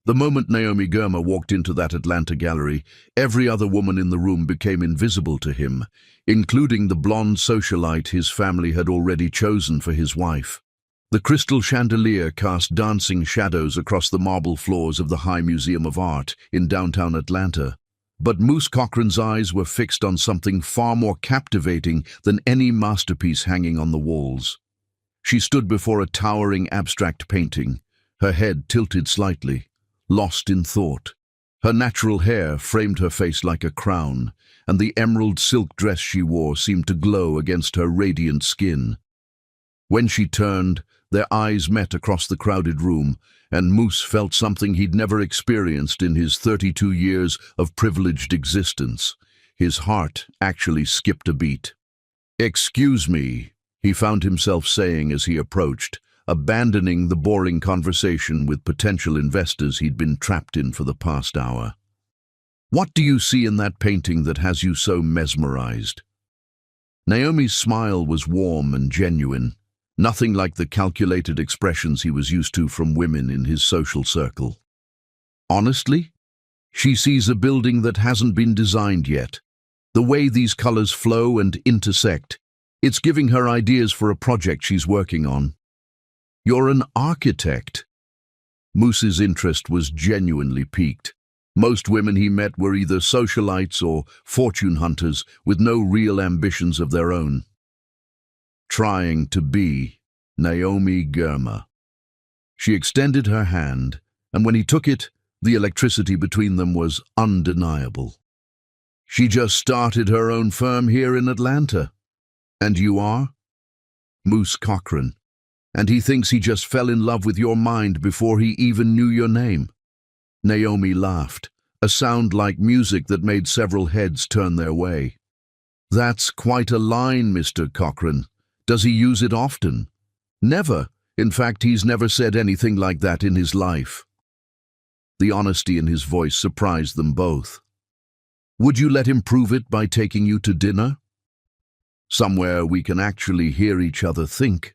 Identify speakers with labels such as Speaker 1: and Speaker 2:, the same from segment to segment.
Speaker 1: The moment Naomi Gurma walked into that Atlanta gallery, every other woman in the room became invisible to him, including the blonde socialite his family had already chosen for his wife. The crystal chandelier cast dancing shadows across the marble floors of the High Museum of Art in downtown Atlanta. But Moose Cochran's eyes were fixed on something far more captivating than any masterpiece hanging on the walls. She stood before a towering abstract painting, her head tilted slightly, lost in thought. Her natural hair framed her face like a crown, and the emerald silk dress she wore seemed to glow against her radiant skin. When she turned, their eyes met across the crowded room, and Moose felt something he'd never experienced in his 32 years of privileged existence. His heart actually skipped a beat. "Excuse me," he found himself saying as he approached, abandoning the boring conversation with potential investors he'd been trapped in for the past hour. "What do you see in that painting that has you so mesmerized?" Naomi's smile was warm and genuine, nothing like the calculated expressions he was used to from women in his social circle. Honestly, she sees a building that hasn't been designed yet. The way these colors flow and intersect, it's giving her ideas for a project she's working on. "You're an architect." Moose's interest was genuinely piqued. Most women he met were either socialites or fortune hunters with no real ambitions of their own. Trying to be Naomi Gurma. She extended her hand, and when he took it, the electricity between them was undeniable. "She just started her own firm here in Atlanta." "And you are?" "Moose Cochran. And he thinks he just fell in love with your mind before he even knew your name." Naomi laughed, a sound like music that made several heads turn their way. "That's quite a line, Mr. Cochran. Does he use it often?" "Never. In fact, he's never said anything like that in his life." The honesty in his voice surprised them both. "Would you let him prove it by taking you to dinner? Somewhere we can actually hear each other think."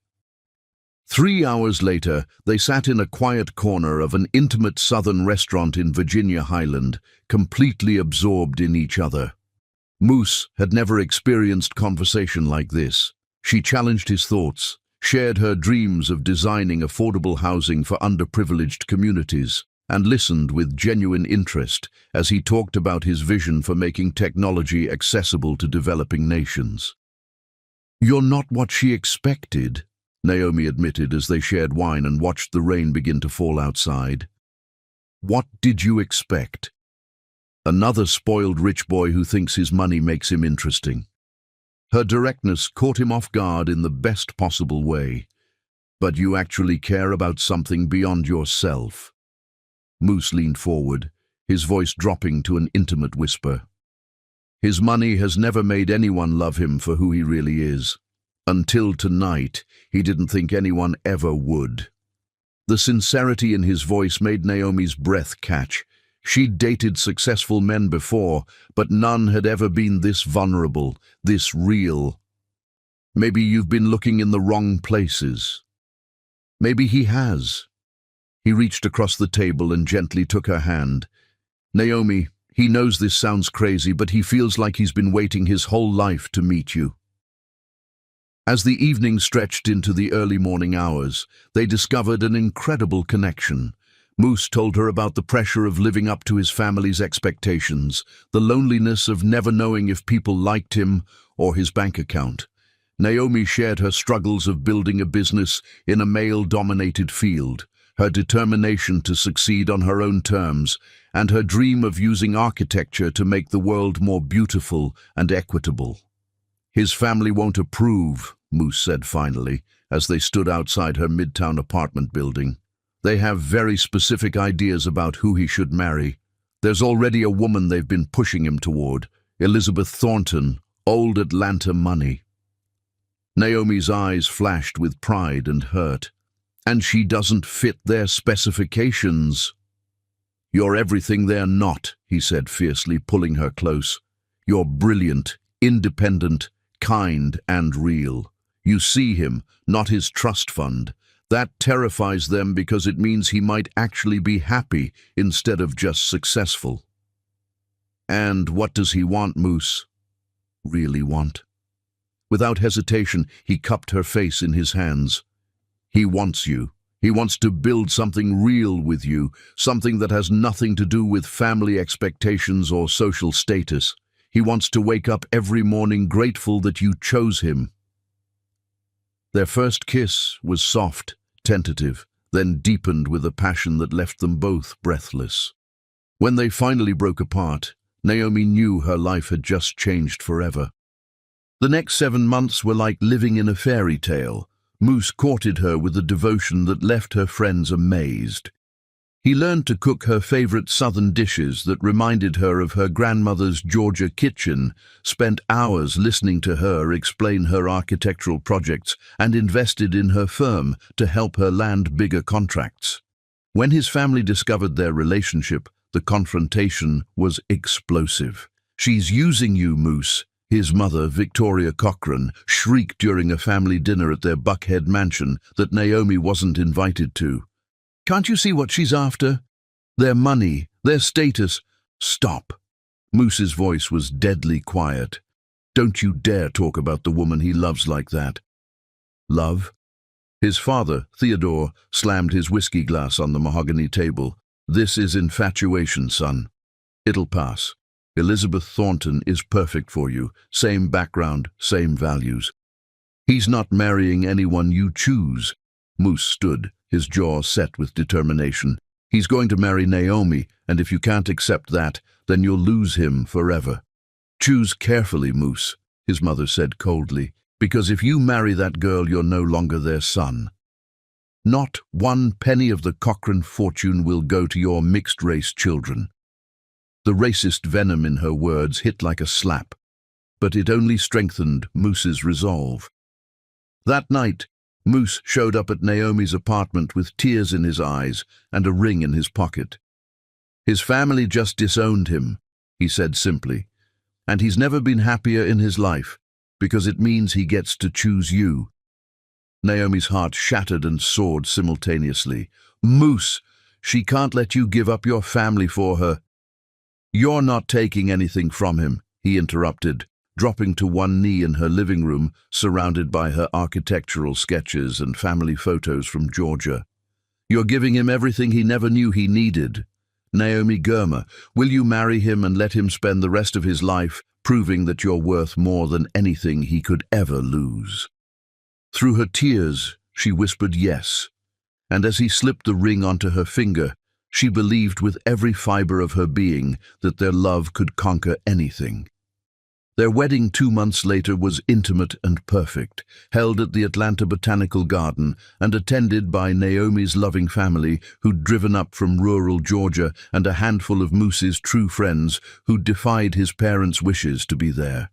Speaker 1: 3 hours later, they sat in a quiet corner of an intimate southern restaurant in Virginia Highland, completely absorbed in each other. Moose had never experienced conversation like this. She challenged his thoughts, shared her dreams of designing affordable housing for underprivileged communities, and listened with genuine interest as he talked about his vision for making technology accessible to developing nations. "You're not what she expected," Naomi admitted as they shared wine and watched the rain begin to fall outside. "What did you expect?" "Another spoiled rich boy who thinks his money makes him interesting." Her directness caught him off guard in the best possible way. "But you actually care about something beyond yourself." Moose leaned forward, his voice dropping to an intimate whisper. "His money has never made anyone love him for who he really is. Until tonight, he didn't think anyone ever would." The sincerity in his voice made Naomi's breath catch. She'd dated successful men before, but none had ever been this vulnerable, this real. "Maybe you've been looking in the wrong places." "Maybe he has." He reached across the table and gently took her hand. "Naomi, he knows this sounds crazy, but he feels like he's been waiting his whole life to meet you." As the evening stretched into the early morning hours, they discovered an incredible connection. Moose told her about the pressure of living up to his family's expectations, the loneliness of never knowing if people liked him or his bank account. Naomi shared her struggles of building a business in a male-dominated field, her determination to succeed on her own terms, and her dream of using architecture to make the world more beautiful and equitable. "His family won't approve," Moose said finally, as they stood outside her midtown apartment building. "They have very specific ideas about who he should marry. There's already a woman they've been pushing him toward, Elizabeth Thornton, old Atlanta money." Naomi's eyes flashed with pride and hurt. "And she doesn't fit their specifications." "You're everything they're not," he said fiercely, pulling her close. "You're brilliant, independent, kind and real. You see him, not his trust fund. That terrifies them because it means he might actually be happy instead of just successful. And what does he want, Moose? Really want? Without hesitation, he cupped her face in his hands. He wants you. He wants to build something real with you, something that has nothing to do with family expectations or social status. He wants to wake up every morning grateful that you chose him. Their first kiss was soft, tentative, then deepened with a passion that left them both breathless. When they finally broke apart, Naomi knew her life had just changed forever. The next 7 months were like living in a fairy tale. Moose courted her with a devotion that left her friends amazed. He learned to cook her favorite southern dishes that reminded her of her grandmother's Georgia kitchen, spent hours listening to her explain her architectural projects, and invested in her firm to help her land bigger contracts. When his family discovered their relationship, the confrontation was explosive. "She's using you, Moose," his mother, Victoria Cochran, shrieked during a family dinner at their Buckhead mansion that Naomi wasn't invited to. "Can't you see what she's after? Their money, their status." "Stop." Moose's voice was deadly quiet. "Don't you dare talk about the woman he loves like that." "Love?" His father, Theodore, slammed his whiskey glass on the mahogany table. "This is infatuation, son. It'll pass. Elizabeth Thornton is perfect for you. Same background, same values. He's not marrying anyone you choose." Moose stood, his jaw set with determination. "He's going to marry Naomi, and if you can't accept that, then you'll lose him forever." "Choose carefully, Moose," his mother said coldly, "because if you marry that girl, you're no longer their son. Not 1 penny of the Cochran fortune will go to your mixed-race children." The racist venom in her words hit like a slap, but it only strengthened Moose's resolve. That night, Moose showed up at Naomi's apartment with tears in his eyes and a ring in his pocket. "His family just disowned him," he said simply, "and he's never been happier in his life, because it means he gets to choose you." Naomi's heart shattered and soared simultaneously. "Moose, she can't let you give up your family for her." "You're not taking anything from him," he interrupted, dropping to one knee in her living room, surrounded by her architectural sketches and family photos from Georgia. "You're giving him everything he never knew he needed. Naomi Germer, will you marry him and let him spend the rest of his life proving that you're worth more than anything he could ever lose?" Through her tears, she whispered yes, and as he slipped the ring onto her finger, she believed with every fiber of her being that their love could conquer anything. Their wedding 2 months later was intimate and perfect, held at the Atlanta Botanical Garden and attended by Naomi's loving family who'd driven up from rural Georgia and a handful of Moose's true friends who'd defied his parents' wishes to be there.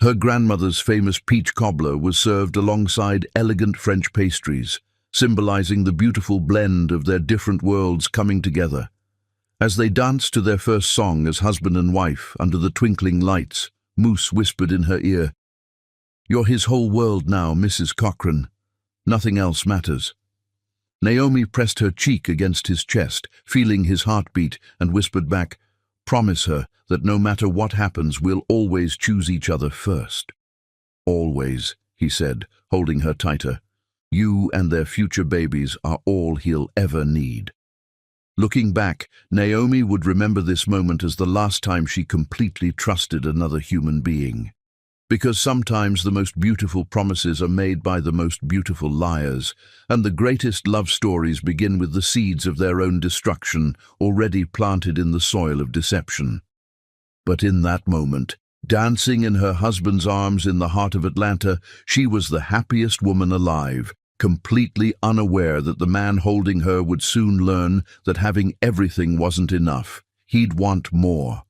Speaker 1: Her grandmother's famous peach cobbler was served alongside elegant French pastries, symbolizing the beautiful blend of their different worlds coming together. As they danced to their first song as husband and wife under the twinkling lights, Moose whispered in her ear, "You're his whole world now, Mrs. Cochran. Nothing else matters." Naomi pressed her cheek against his chest, feeling his heartbeat, and whispered back, "Promise her that no matter what happens, we'll always choose each other first." "Always," he said, holding her tighter. "You and their future babies are all he'll ever need." Looking back, Naomi would remember this moment as the last time she completely trusted another human being. Because sometimes the most beautiful promises are made by the most beautiful liars, and the greatest love stories begin with the seeds of their own destruction already planted in the soil of deception. But in that moment, dancing in her husband's arms in the heart of Atlanta, she was the happiest woman alive, completely unaware that the man holding her would soon learn that having everything wasn't enough. He'd want more.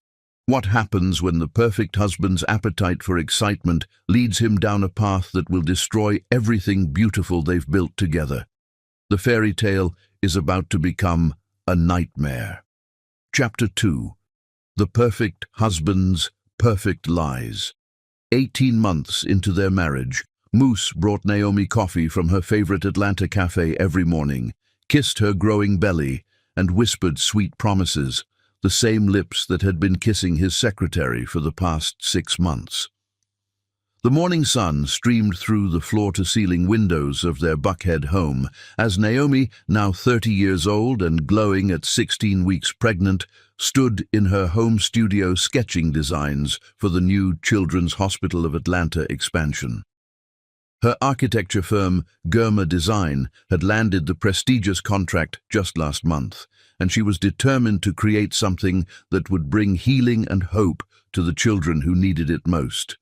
Speaker 1: What happens when the perfect husband's appetite for excitement leads him down a path that will destroy everything beautiful they've built together? The fairy tale is about to become a nightmare. Chapter 2. The Perfect Husband's Perfect Lies. 18 months into their marriage, Moose brought Naomi coffee from her favorite Atlanta cafe every morning, kissed her growing belly, and whispered sweet promises, the same lips that had been kissing his secretary for the past 6 months. The morning sun streamed through the floor-to-ceiling windows of their Buckhead home as Naomi, now 30 years old and glowing at 16 weeks pregnant, stood in her home studio sketching designs for the new Children's Hospital of Atlanta expansion. Her architecture firm, Germa Design, had landed the prestigious contract just last month, and she was determined to create something that would bring healing and hope to the children who needed it most.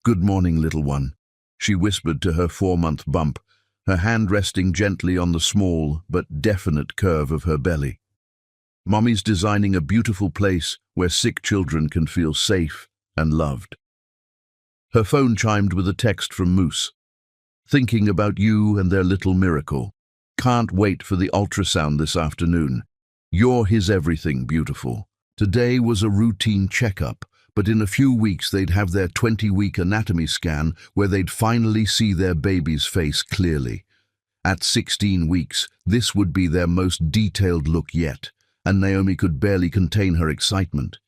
Speaker 1: "Good morning, little one," she whispered to her 4-month bump, her hand resting gently on the small but definite curve of her belly. "Mommy's designing a beautiful place where sick children can feel safe and loved." Her phone chimed with a text from Moose. "Thinking about you and their little miracle. Can't wait for the ultrasound this afternoon. You're his everything, beautiful." Today was a routine checkup, but in a few weeks they'd have their 20-week anatomy scan where they'd finally see their baby's face clearly. At 16 weeks, this would be their most detailed look yet, and Naomi could barely contain her excitement.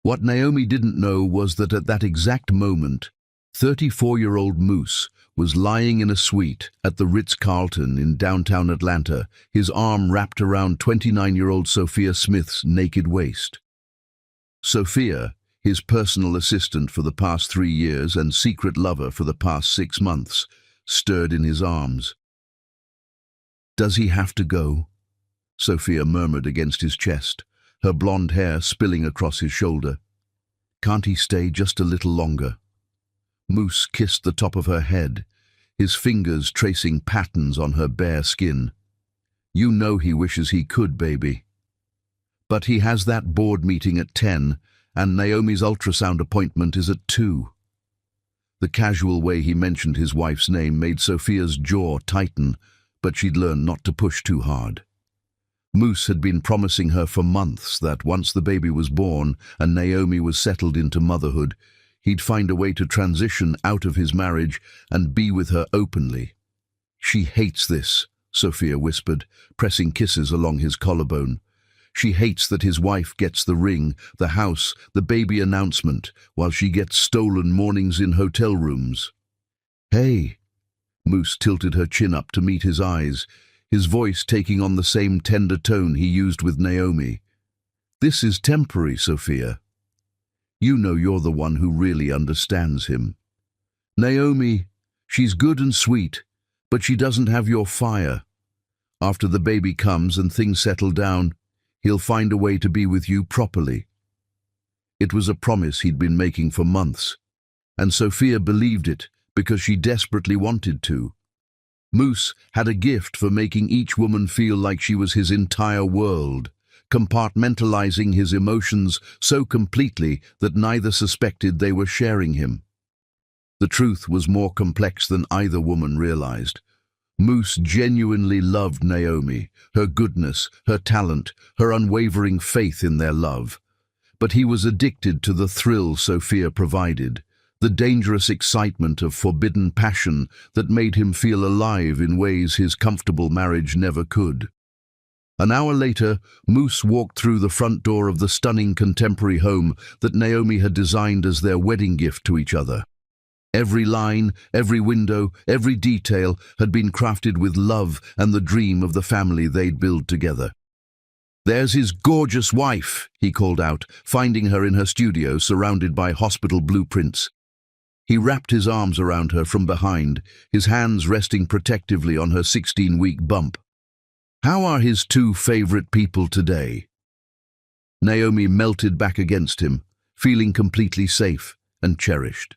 Speaker 1: What Naomi didn't know was that at that exact moment, 34-year-old Moose was lying in a suite at the Ritz-Carlton in downtown Atlanta, his arm wrapped around 29-year-old Sophia Smith's naked waist. Sophia, his personal assistant for the past 3 years and secret lover for the past 6 months, stirred in his arms. "Does he have to go?" Sophia murmured against his chest, her blonde hair spilling across his shoulder. "Can't he stay just a little longer?" Moose kissed the top of her head, his fingers tracing patterns on her bare skin. "You know he wishes he could, baby. But he has that board meeting at 10, and Naomi's ultrasound appointment is at 2. The casual way he mentioned his wife's name made Sophia's jaw tighten, but she'd learned not to push too hard. Moose had been promising her for months that once the baby was born and Naomi was settled into motherhood, he'd find a way to transition out of his marriage and be with her openly. "She hates this," Sophia whispered, pressing kisses along his collarbone. "She hates that his wife gets the ring, the house, the baby announcement, while she gets stolen mornings in hotel rooms." "Hey!" Moose tilted her chin up to meet his eyes, his voice taking on the same tender tone he used with Naomi. "This is temporary, Sophia. You know you're the one who really understands him. Naomi, she's good and sweet, but she doesn't have your fire. After the baby comes and things settle down, he'll find a way to be with you properly." It was a promise he'd been making for months, and Sophia believed it because she desperately wanted to. Moose had a gift for making each woman feel like she was his entire world, compartmentalizing his emotions so completely that neither suspected they were sharing him. The truth was more complex than either woman realized. Moose genuinely loved Naomi, her goodness, her talent, her unwavering faith in their love. But he was addicted to the thrill Sophia provided, the dangerous excitement of forbidden passion that made him feel alive in ways his comfortable marriage never could. An hour later, Moose walked through the front door of the stunning contemporary home that Naomi had designed as their wedding gift to each other. Every line, every window, every detail had been crafted with love and the dream of the family they'd build together. "There's his gorgeous wife," he called out, finding her in her studio surrounded by hospital blueprints. He wrapped his arms around her from behind, his hands resting protectively on her 16-week bump. "How are his 2 favorite people today?" Naomi melted back against him, feeling completely safe and cherished.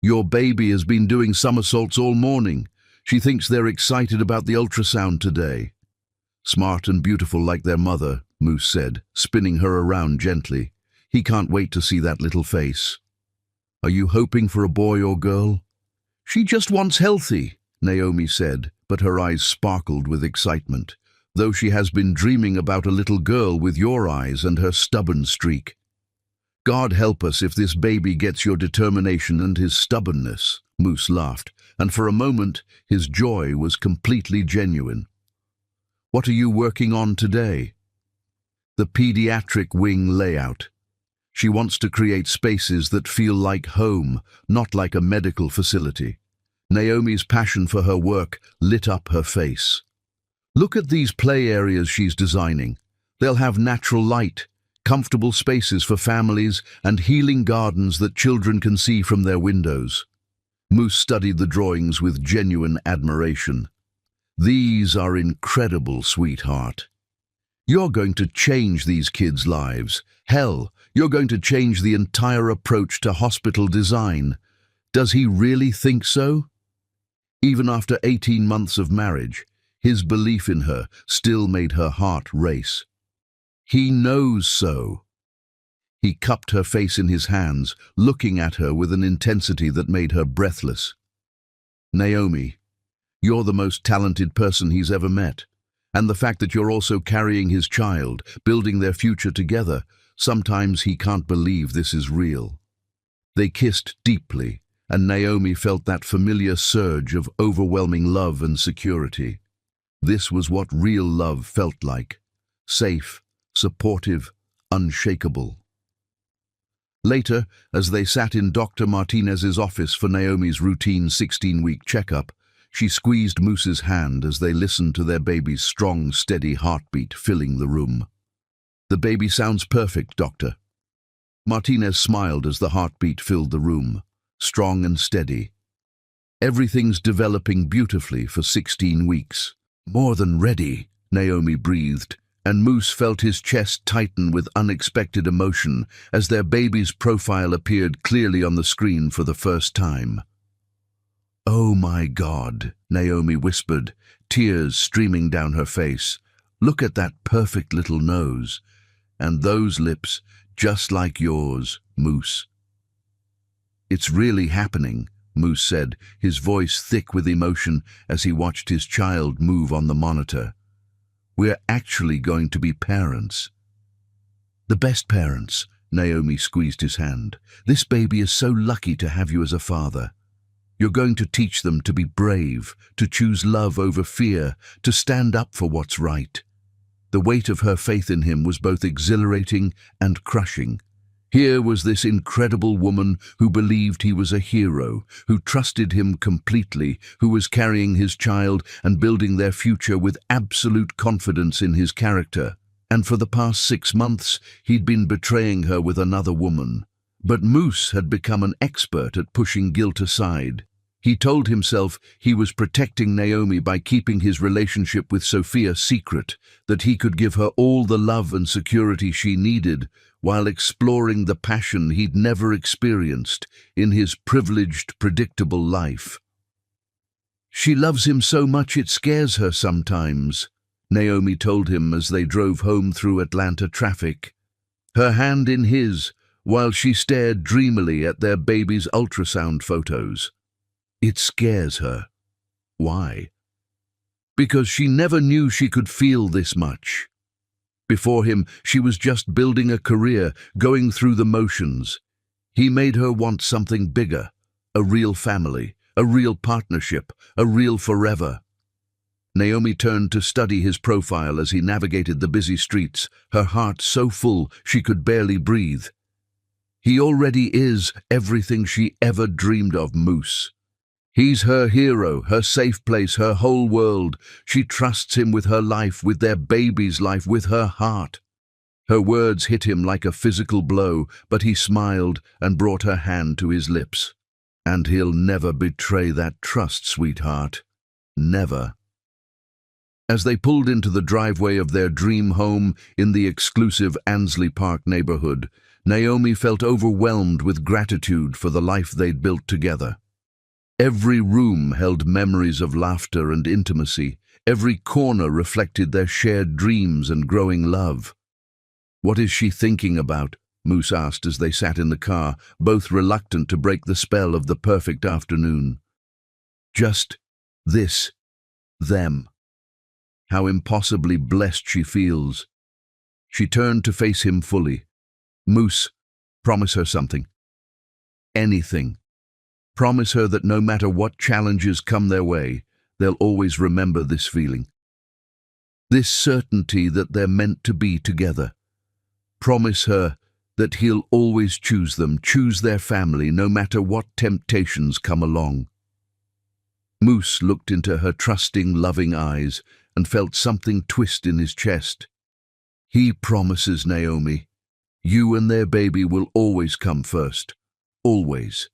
Speaker 1: "Your baby has been doing somersaults all morning. She thinks they're excited about the ultrasound today." "Smart and beautiful like their mother," Moose said, spinning her around gently. "He can't wait to see that little face." "Are you hoping for a boy or girl?" "She just wants healthy," Naomi said, but her eyes sparkled with excitement, though she has been dreaming about a little girl with your eyes and her stubborn streak. God help us if this baby gets your determination and his stubbornness, Moose laughed, and for a moment his joy was completely genuine. What are you working on today? The pediatric wing layout. She wants to create spaces that feel like home, not like a medical facility. Naomi's passion for her work lit up her face. Look at these play areas she's designing. They'll have natural light, comfortable spaces for families, and healing gardens that children can see from their windows. Moose studied the drawings with genuine admiration. These are incredible, sweetheart. You're going to change these kids' lives. Hell, you're going to change the entire approach to hospital design. Does he really think so? Even after 18 months of marriage, his belief in her still made her heart race. He knows so. He cupped her face in his hands, looking at her with an intensity that made her breathless. Naomi, you're the most talented person he's ever met. And the fact that you're also carrying his child, building their future together, sometimes he can't believe this is real. They kissed deeply, and Naomi felt that familiar surge of overwhelming love and security. This was what real love felt like. Safe, supportive, unshakable. Later, as they sat in Dr. Martinez's office for Naomi's routine 16-week checkup, she squeezed Moose's hand as they listened to their baby's strong, steady heartbeat filling the room. "The baby sounds perfect, doctor." Martinez smiled as the heartbeat filled the room, strong and steady. "Everything's developing beautifully for 16 weeks. More than ready," Naomi breathed, and Moose felt his chest tighten with unexpected emotion as their baby's profile appeared clearly on the screen for the first time. "Oh my God," Naomi whispered, tears streaming down her face. "Look at that perfect little nose. And those lips, just like yours, Moose." "It's really happening," Moose said, his voice thick with emotion as he watched his child move on the monitor. "We're actually going to be parents." "The best parents," Naomi squeezed his hand. "This baby is so lucky to have you as a father. You're going to teach them to be brave, to choose love over fear, to stand up for what's right." The weight of her faith in him was both exhilarating and crushing. Here was this incredible woman who believed he was a hero, who trusted him completely, who was carrying his child and building their future with absolute confidence in his character. And for the past 6 months, he'd been betraying her with another woman. But Moose had become an expert at pushing guilt aside. He told himself he was protecting Naomi by keeping his relationship with Sophia secret, that he could give her all the love and security she needed, while exploring the passion he'd never experienced in his privileged, predictable life. "She loves him so much it scares her sometimes," Naomi told him as they drove home through Atlanta traffic, her hand in his, while she stared dreamily at their baby's ultrasound photos. It scares her. Why? Because she never knew she could feel this much. Before him, she was just building a career, going through the motions. He made her want something bigger, a real family, a real partnership, a real forever. Naomi turned to study his profile as he navigated the busy streets, her heart so full she could barely breathe. He already is everything she ever dreamed of, Moose. He's her hero, her safe place, her whole world. She trusts him with her life, with their baby's life, with her heart. Her words hit him like a physical blow, but he smiled and brought her hand to his lips. "And he'll never betray that trust, sweetheart. Never." As they pulled into the driveway of their dream home in the exclusive Ansley Park neighborhood, Naomi felt overwhelmed with gratitude for the life they'd built together. Every room held memories of laughter and intimacy. Every corner reflected their shared dreams and growing love. "What is she thinking about?" Moose asked as they sat in the car, both reluctant to break the spell of the perfect afternoon. "Just this, them. How impossibly blessed she feels." She turned to face him fully. "Moose, Promise her something. Anything. Promise her that no matter what challenges come their way, they'll always remember this feeling. This certainty that they're meant to be together. Promise her that he'll always choose them, choose their family, no matter what temptations come along. Moose looked into her trusting, loving eyes and felt something twist in his chest. He promises Naomi, you and their baby will always come first. Always.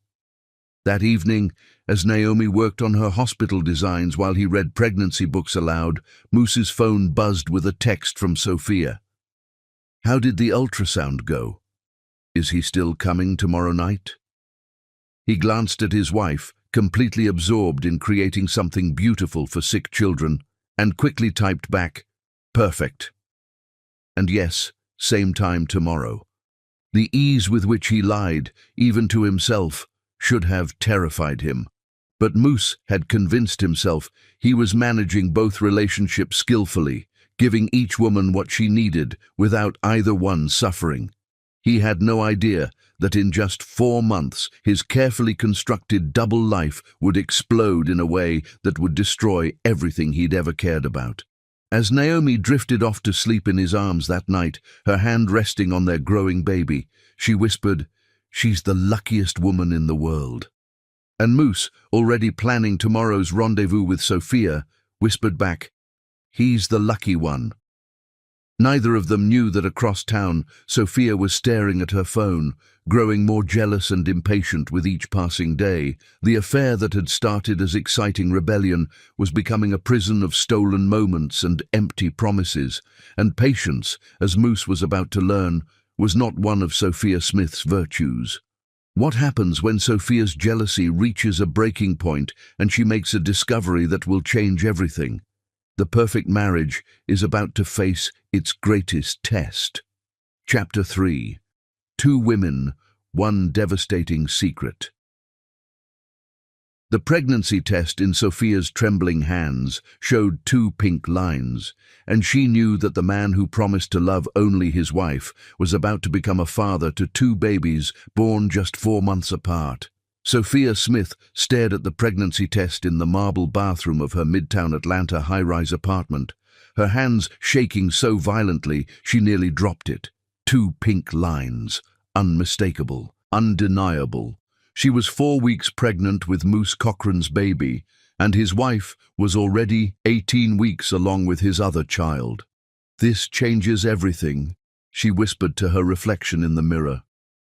Speaker 1: That evening, as Naomi worked on her hospital designs while he read pregnancy books aloud, Moose's phone buzzed with a text from Sophia. How did the ultrasound go? Is he still coming tomorrow night? He glanced at his wife, completely absorbed in creating something beautiful for sick children, and quickly typed back, perfect. And yes, same time tomorrow. The ease with which he lied, even to himself, should have terrified him. But Moose had convinced himself he was managing both relationships skillfully, giving each woman what she needed without either one suffering. He had no idea that in just 4 months his carefully constructed double life would explode in a way that would destroy everything he'd ever cared about. As Naomi drifted off to sleep in his arms that night, her hand resting on their growing baby, she whispered, "She's the luckiest woman in the world." And Moose, already planning tomorrow's rendezvous with Sophia, whispered back, "He's the lucky one." Neither of them knew that across town, Sophia was staring at her phone, growing more jealous and impatient with each passing day. The affair that had started as exciting rebellion was becoming a prison of stolen moments and empty promises, and patience, as Moose was about to learn, was not one of Sophia Smith's virtues. What happens when Sophia's jealousy reaches a breaking point and she makes a discovery that will change everything? The perfect marriage is about to face its greatest test. Chapter 3. 2 women, 1 devastating secret. The pregnancy test in Sophia's trembling hands showed 2 pink lines, and she knew that the man who promised to love only his wife was about to become a father to 2 babies born just 4 months apart. Sophia Smith stared at the pregnancy test in the marble bathroom of her Midtown Atlanta high-rise apartment, her hands shaking so violently she nearly dropped it. 2 pink lines, unmistakable, undeniable. She was 4 weeks pregnant with Moose Cochran's baby, and his wife was already 18 weeks along with his other child. "This changes everything," she whispered to her reflection in the mirror.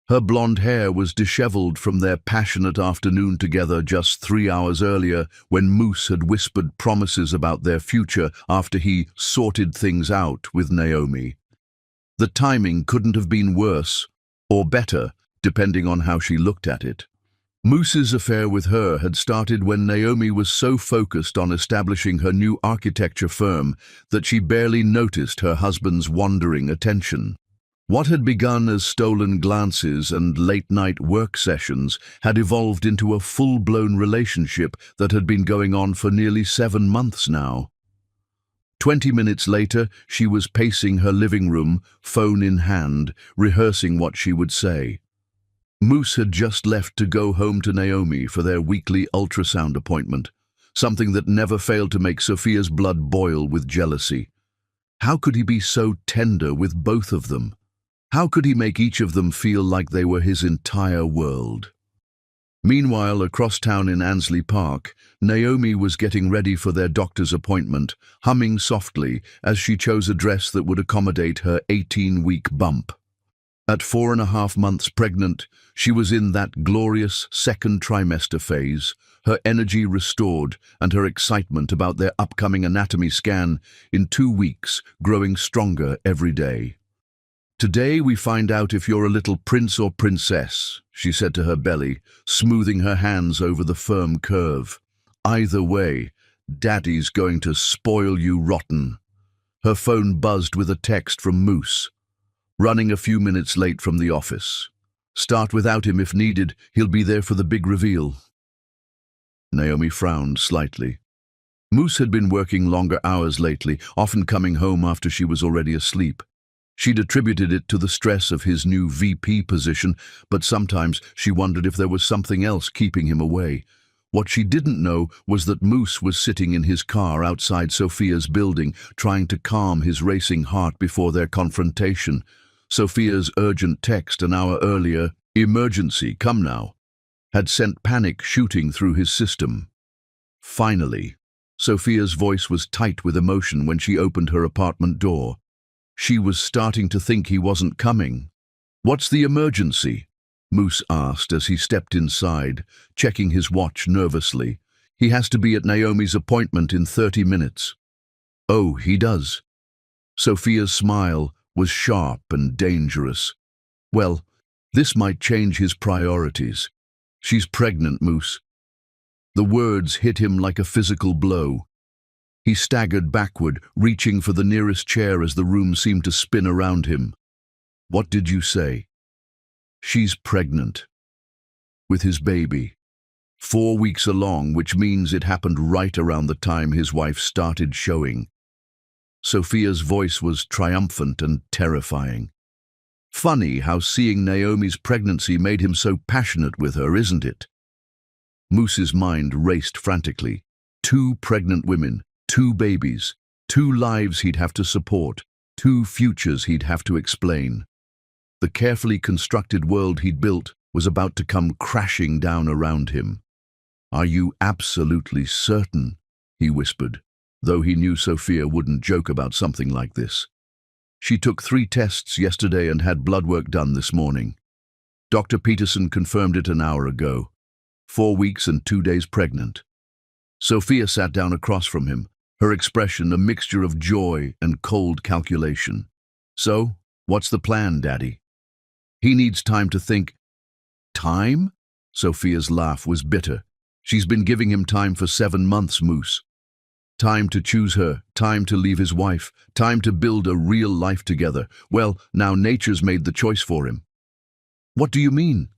Speaker 1: Her blonde hair was disheveled from their passionate afternoon together just 3 hours earlier, when Moose had whispered promises about their future after he sorted things out with Naomi. The timing couldn't have been worse, or better, depending on how she looked at it. Moose's affair with her had started when Naomi was so focused on establishing her new architecture firm that she barely noticed her husband's wandering attention. What had begun as stolen glances and late-night work sessions had evolved into a full-blown relationship that had been going on for nearly 7 months now. 20 minutes later, she was pacing her living room, phone in hand, rehearsing what she would say. Moose had just left to go home to Naomi for their weekly ultrasound appointment, something that never failed to make Sophia's blood boil with jealousy. How could he be so tender with both of them? How could he make each of them feel like they were his entire world? Meanwhile, across town in Ansley Park, Naomi was getting ready for their doctor's appointment, humming softly as she chose a dress that would accommodate her 18-week bump. At 4.5 months pregnant, she was in that glorious second trimester phase, her energy restored and her excitement about their upcoming anatomy scan in 2 weeks growing stronger every day. "Today we find out if you're a little prince or princess," she said to her belly, smoothing her hands over the firm curve. "Either way, Daddy's going to spoil you rotten." Her phone buzzed with a text from Moose. "Running a few minutes late from the office. Start without him if needed, he'll be there for the big reveal." Naomi frowned slightly. Moose had been working longer hours lately, often coming home after she was already asleep. She'd attributed it to the stress of his new VP position, but sometimes she wondered if there was something else keeping him away. What she didn't know was that Moose was sitting in his car outside Sophia's building, trying to calm his racing heart before their confrontation. Sophia's urgent text an hour earlier, "Emergency, come now," had sent panic shooting through his system. Finally, Sophia's voice was tight with emotion when she opened her apartment door. She was starting to think he wasn't coming. "What's the emergency?" Moose asked as he stepped inside, checking his watch nervously. "He has to be at Naomi's appointment in 30 minutes. "Oh, he does." Sophia's smile was sharp and dangerous. "Well, this might change his priorities. She's pregnant, Moose." The words hit him like a physical blow. He staggered backward, reaching for the nearest chair as the room seemed to spin around him. "What did you say?" "She's pregnant. With his baby. 4 weeks along, which means it happened right around the time his wife started showing." Sophia's voice was triumphant and terrifying. "Funny how seeing Naomi's pregnancy made him so passionate with her, isn't it?" Moose's mind raced frantically. 2 pregnant women, 2 babies, 2 lives he'd have to support, 2 futures he'd have to explain. The carefully constructed world he'd built was about to come crashing down around him. "Are you absolutely certain?" he whispered, though he knew Sophia wouldn't joke about something like this. "She took 3 tests yesterday and had blood work done this morning. Dr. Peterson confirmed it an hour ago. 4 weeks and 2 days pregnant." Sophia sat down across from him, her expression a mixture of joy and cold calculation. "So, what's the plan, Daddy?" "He needs time to think." "Time?" Sophia's laugh was bitter. "She's been giving him time for 7 months, Moose. Time to choose her, time to leave his wife, time to build a real life together. Well, now nature's made the choice for him." "What do you mean?"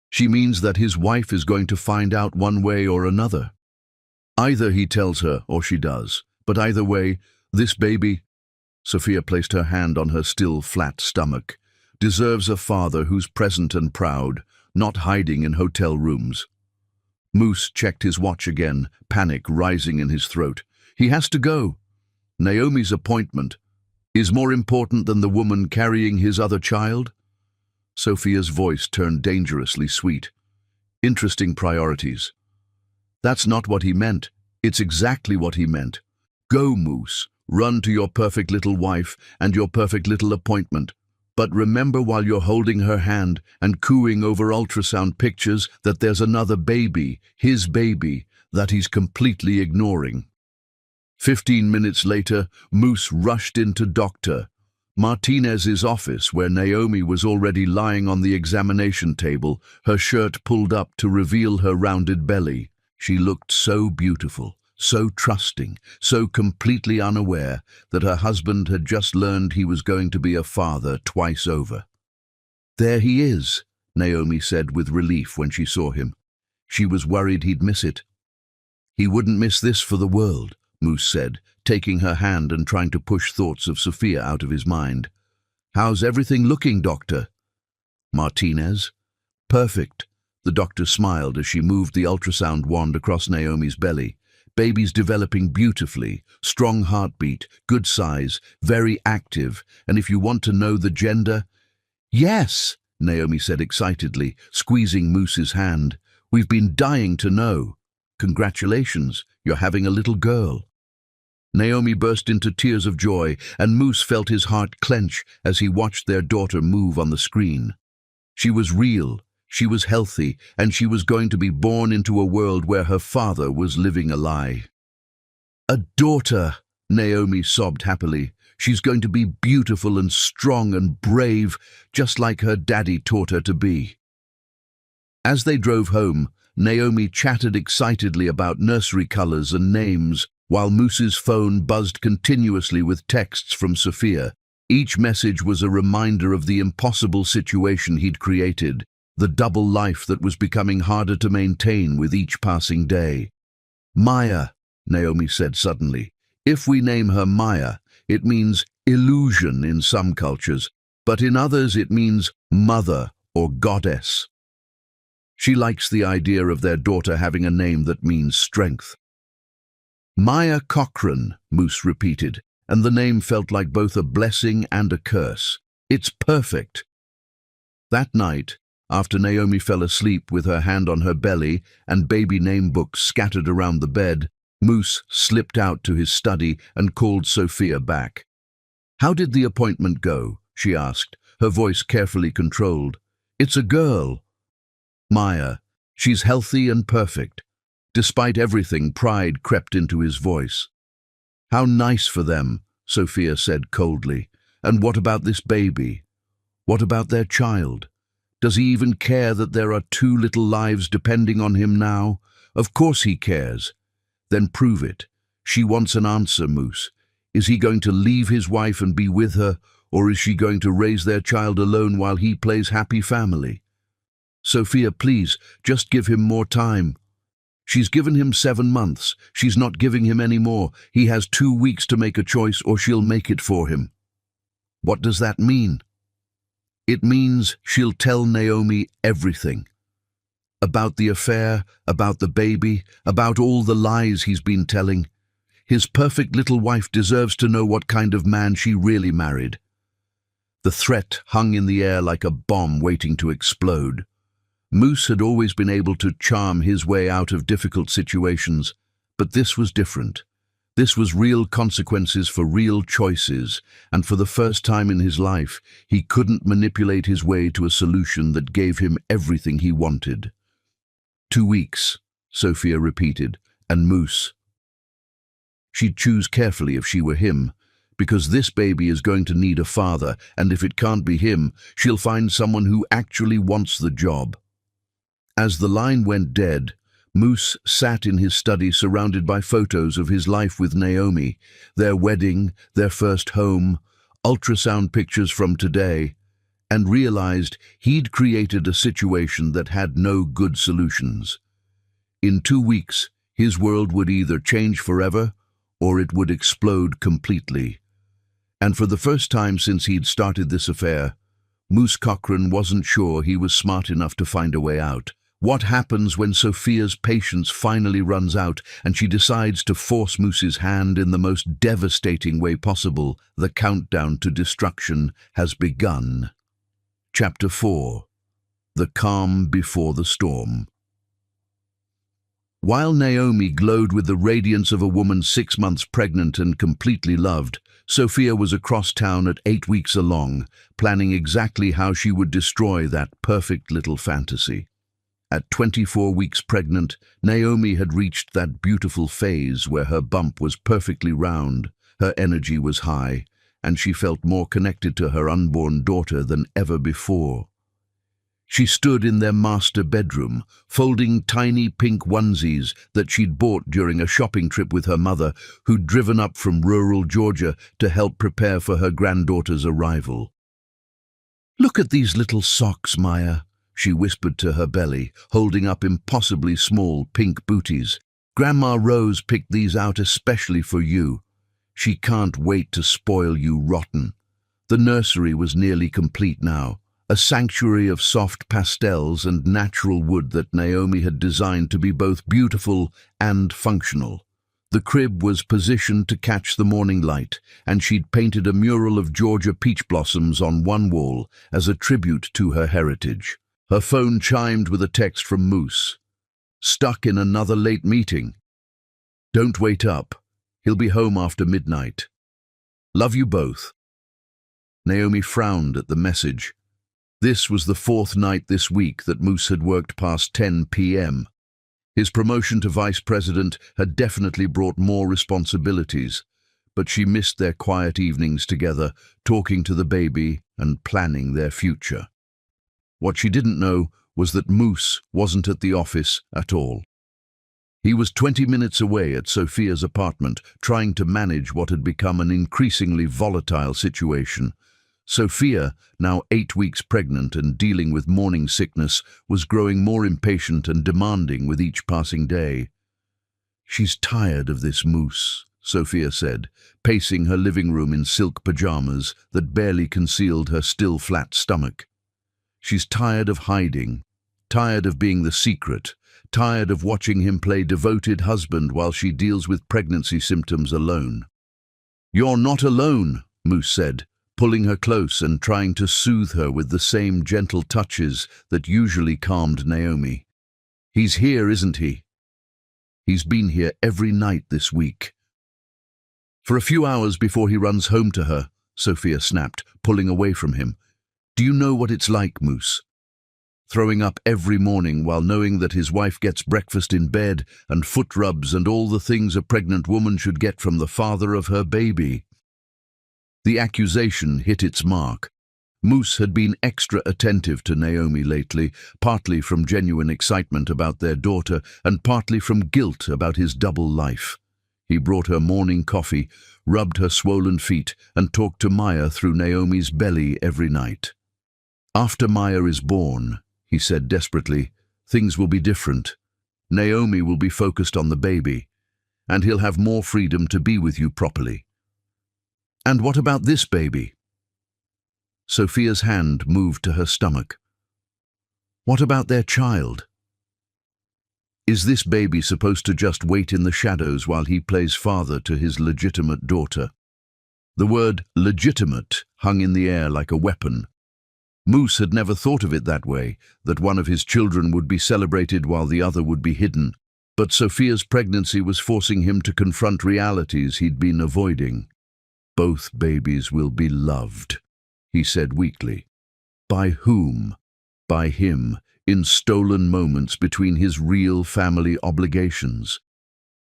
Speaker 1: "She means that his wife is going to find out one way or another. Either he tells her or she does. But either way, this baby," Sophia placed her hand on her still flat stomach, "deserves a father who's present and proud, not hiding in hotel rooms." Moose checked his watch again, panic rising in his throat. He has to go. Naomi's appointment is more important than the woman carrying his other child? Sophia's voice turned dangerously sweet. "Interesting priorities." "That's not what he meant. It's exactly what he meant. Go, Moose. Run to your perfect little wife and your perfect little appointment. But remember while you're holding her hand and cooing over ultrasound pictures that there's another baby, his baby, that he's completely ignoring." 15 minutes later, Moose rushed into Dr. Martinez's office, where Naomi was already lying on the examination table, her shirt pulled up to reveal her rounded belly. She looked so beautiful, so trusting, so completely unaware that her husband had just learned he was going to be a father twice over. "There he is," Naomi said with relief when she saw him. She was worried he'd miss it. "He wouldn't miss this for the world," Moose said, taking her hand and trying to push thoughts of Sophia out of his mind. "How's everything looking, Doctor?" "Martinez?" "Perfect." The doctor smiled as she moved the ultrasound wand across Naomi's belly. "Baby's developing beautifully, strong heartbeat, good size, very active, and if you want to know the gender—" "Yes," Naomi said excitedly, squeezing Moose's hand. "We've been dying to know. Congratulations, you're having a little girl." Naomi burst into tears of joy, and Moose felt his heart clench as he watched their daughter move on the screen. She was real. She was healthy, and she was going to be born into a world where her father was living a lie. "A daughter," Naomi sobbed happily. "She's going to be beautiful and strong and brave, just like her daddy taught her to be." As they drove home, Naomi chatted excitedly about nursery colors and names, while Moose's phone buzzed continuously with texts from Sophia. Each message was a reminder of the impossible situation he'd created, the double life that was becoming harder to maintain with each passing day. "Maya," Naomi said suddenly. "If we name her Maya, It means illusion in some cultures, but in others it means mother or goddess. She likes the idea of their daughter having a name that means strength. Maya Cochrane, Moose repeated, and the name felt like both a blessing and a curse. It's perfect. That night, after Naomi fell asleep with her hand on her belly and baby name books scattered around the bed, Moose slipped out to his study and called Sophia back. "How did the appointment go?" she asked, her voice carefully controlled. "It's a girl." "Maya, she's healthy and perfect." Despite everything, pride crept into his voice. "How nice for them," Sophia said coldly. "And what about this baby? What about their child? Does he even care that there are 2 little lives depending on him now? Of course he cares." "Then prove it. She wants an answer, Moose. Is he going to leave his wife and be with her, or is she going to raise their child alone while he plays happy family?" "Sophia, please, just give him more time." "She's given him 7 months. She's not giving him any more. He has 2 weeks to make a choice, or she'll make it for him." "What does that mean?" "It means she'll tell Naomi everything. About the affair, about the baby, about all the lies he's been telling. His perfect little wife deserves to know what kind of man she really married." The threat hung in the air like a bomb waiting to explode. Moose had always been able to charm his way out of difficult situations, but this was different. This was real consequences for real choices, and for the first time in his life, he couldn't manipulate his way to a solution that gave him everything he wanted. 2 weeks, Sophia repeated, and Moose. She'd choose carefully if she were him, because this baby is going to need a father, and if it can't be him, she'll find someone who actually wants the job. As the line went dead, Moose sat in his study surrounded by photos of his life with Naomi, their wedding, their first home, ultrasound pictures from today, and realized he'd created a situation that had no good solutions. In 2 weeks, his world would either change forever or it would explode completely. And for the first time since he'd started this affair, Moose Cochrane wasn't sure he was smart enough to find a way out. What happens when Sophia's patience finally runs out and she decides to force Moose's hand in the most devastating way possible? The countdown to destruction has begun. Chapter 4. The Calm Before the Storm. While Naomi glowed with the radiance of a woman 6 months pregnant and completely loved, Sophia was across town at 8 weeks along, planning exactly how she would destroy that perfect little fantasy. At 24 weeks pregnant, Naomi had reached that beautiful phase where her bump was perfectly round, her energy was high, and she felt more connected to her unborn daughter than ever before. She stood in their master bedroom, folding tiny pink onesies that she'd bought during a shopping trip with her mother, who'd driven up from rural Georgia to help prepare for her granddaughter's arrival. "Look at these little socks, Maya," she whispered to her belly, holding up impossibly small pink booties. "Grandma Rose picked these out especially for you. She can't wait to spoil you rotten." The nursery was nearly complete now, a sanctuary of soft pastels and natural wood that Naomi had designed to be both beautiful and functional. The crib was positioned to catch the morning light, and she'd painted a mural of Georgia peach blossoms on one wall as a tribute to her heritage. Her phone chimed with a text from Moose. "Stuck in another late meeting. Don't wait up. He'll be home after midnight. Love you both." Naomi frowned at the message. This was the 4th night this week that Moose had worked past 10 p.m. His promotion to vice president had definitely brought more responsibilities, but she missed their quiet evenings together, talking to the baby and planning their future. What she didn't know was that Moose wasn't at the office at all. He was 20 minutes away at Sophia's apartment, trying to manage what had become an increasingly volatile situation. Sophia, now 8 weeks pregnant and dealing with morning sickness, was growing more impatient and demanding with each passing day. "She's tired of this, Moose," Sophia said, pacing her living room in silk pajamas that barely concealed her still flat stomach. She's tired of hiding, tired of being the secret, tired of watching him play devoted husband while she deals with pregnancy symptoms alone. "You're not alone," Moose said, pulling her close and trying to soothe her with the same gentle touches that usually calmed Naomi. "He's here, isn't he? He's been here every night this week." "For a few hours before he runs home to her," Sophia snapped, pulling away from him. "Do you know what it's like, Moose? Throwing up every morning while knowing that his wife gets breakfast in bed and foot rubs and all the things a pregnant woman should get from the father of her baby." The accusation hit its mark. Moose had been extra attentive to Naomi lately, partly from genuine excitement about their daughter and partly from guilt about his double life. He brought her morning coffee, rubbed her swollen feet, and talked to Maya through Naomi's belly every night. "After Maya is born," he said desperately, "things will be different. Naomi will be focused on the baby, and he'll have more freedom to be with you properly." "And what about this baby?" Sophia's hand moved to her stomach. "What about their child? Is this baby supposed to just wait in the shadows while he plays father to his legitimate daughter?" The word legitimate hung in the air like a weapon. Moose had never thought of it that way, that one of his children would be celebrated while the other would be hidden. But Sophia's pregnancy was forcing him to confront realities he'd been avoiding. "Both babies will be loved," he said weakly. By whom? By him, in stolen moments between his real family obligations.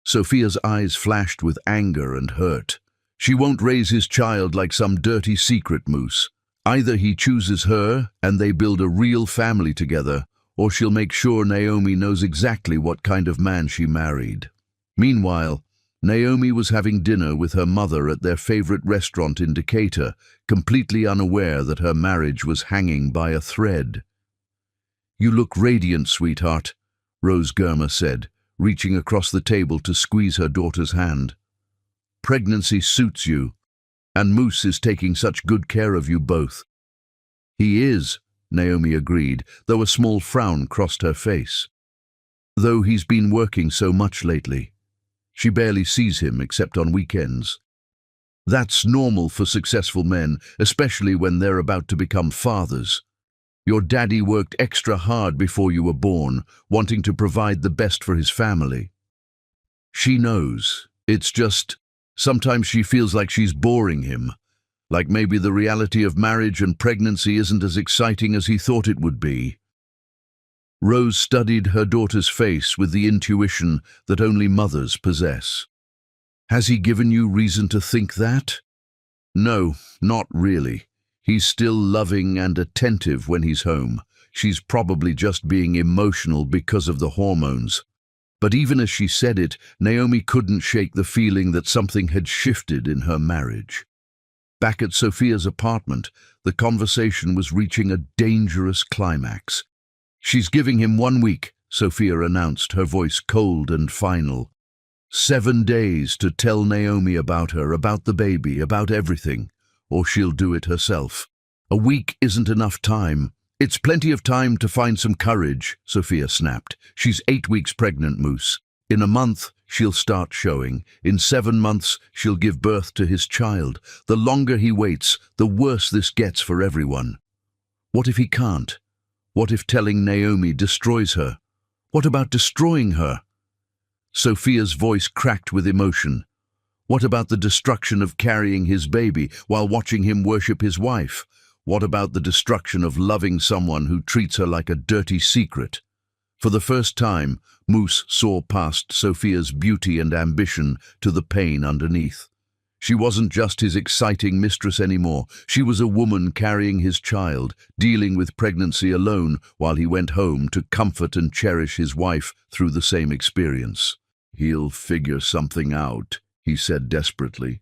Speaker 1: Sophia's eyes flashed with anger and hurt. "She won't raise his child like some dirty secret, Moose. Either he chooses her and they build a real family together, or she'll make sure Naomi knows exactly what kind of man she married." Meanwhile, Naomi was having dinner with her mother at their favorite restaurant in Decatur, completely unaware that her marriage was hanging by a thread. "You look radiant, sweetheart," Rose Germer said, reaching across the table to squeeze her daughter's hand. "Pregnancy suits you, and Moose is taking such good care of you both." "He is," Naomi agreed, though a small frown crossed her face. "Though he's been working so much lately. She barely sees him except on weekends. That's normal for successful men, especially when they're about to become fathers. Your daddy worked extra hard before you were born, wanting to provide the best for his family." "She knows. It's just, sometimes she feels like she's boring him. Like maybe the reality of marriage and pregnancy isn't as exciting as he thought it would be." Rose studied her daughter's face with the intuition that only mothers possess. "Has he given you reason to think that?" "No, not really. He's still loving and attentive when he's home. She's probably just being emotional because of the hormones." But even as she said it, Naomi couldn't shake the feeling that something had shifted in her marriage. Back at Sophia's apartment, the conversation was reaching a dangerous climax. "She's giving him 1 week," Sophia announced, her voice cold and final. 7 days to tell Naomi about her, about the baby, about everything, or she'll do it herself. "A week isn't enough time." "It's plenty of time to find some courage," Sophia snapped. "She's 8 weeks pregnant, Moose. In a month, she'll start showing. In 7 months, she'll give birth to his child. The longer he waits, the worse this gets for everyone." "What if he can't? What if telling Naomi destroys her? What about destroying her?" Sophia's voice cracked with emotion. "What about the destruction of carrying his baby while watching him worship his wife? What about the destruction of loving someone who treats her like a dirty secret?" For the first time, Moose saw past Sophia's beauty and ambition to the pain underneath. She wasn't just his exciting mistress anymore. She was a woman carrying his child, dealing with pregnancy alone while he went home to comfort and cherish his wife through the same experience. "He'll figure something out," he said desperately.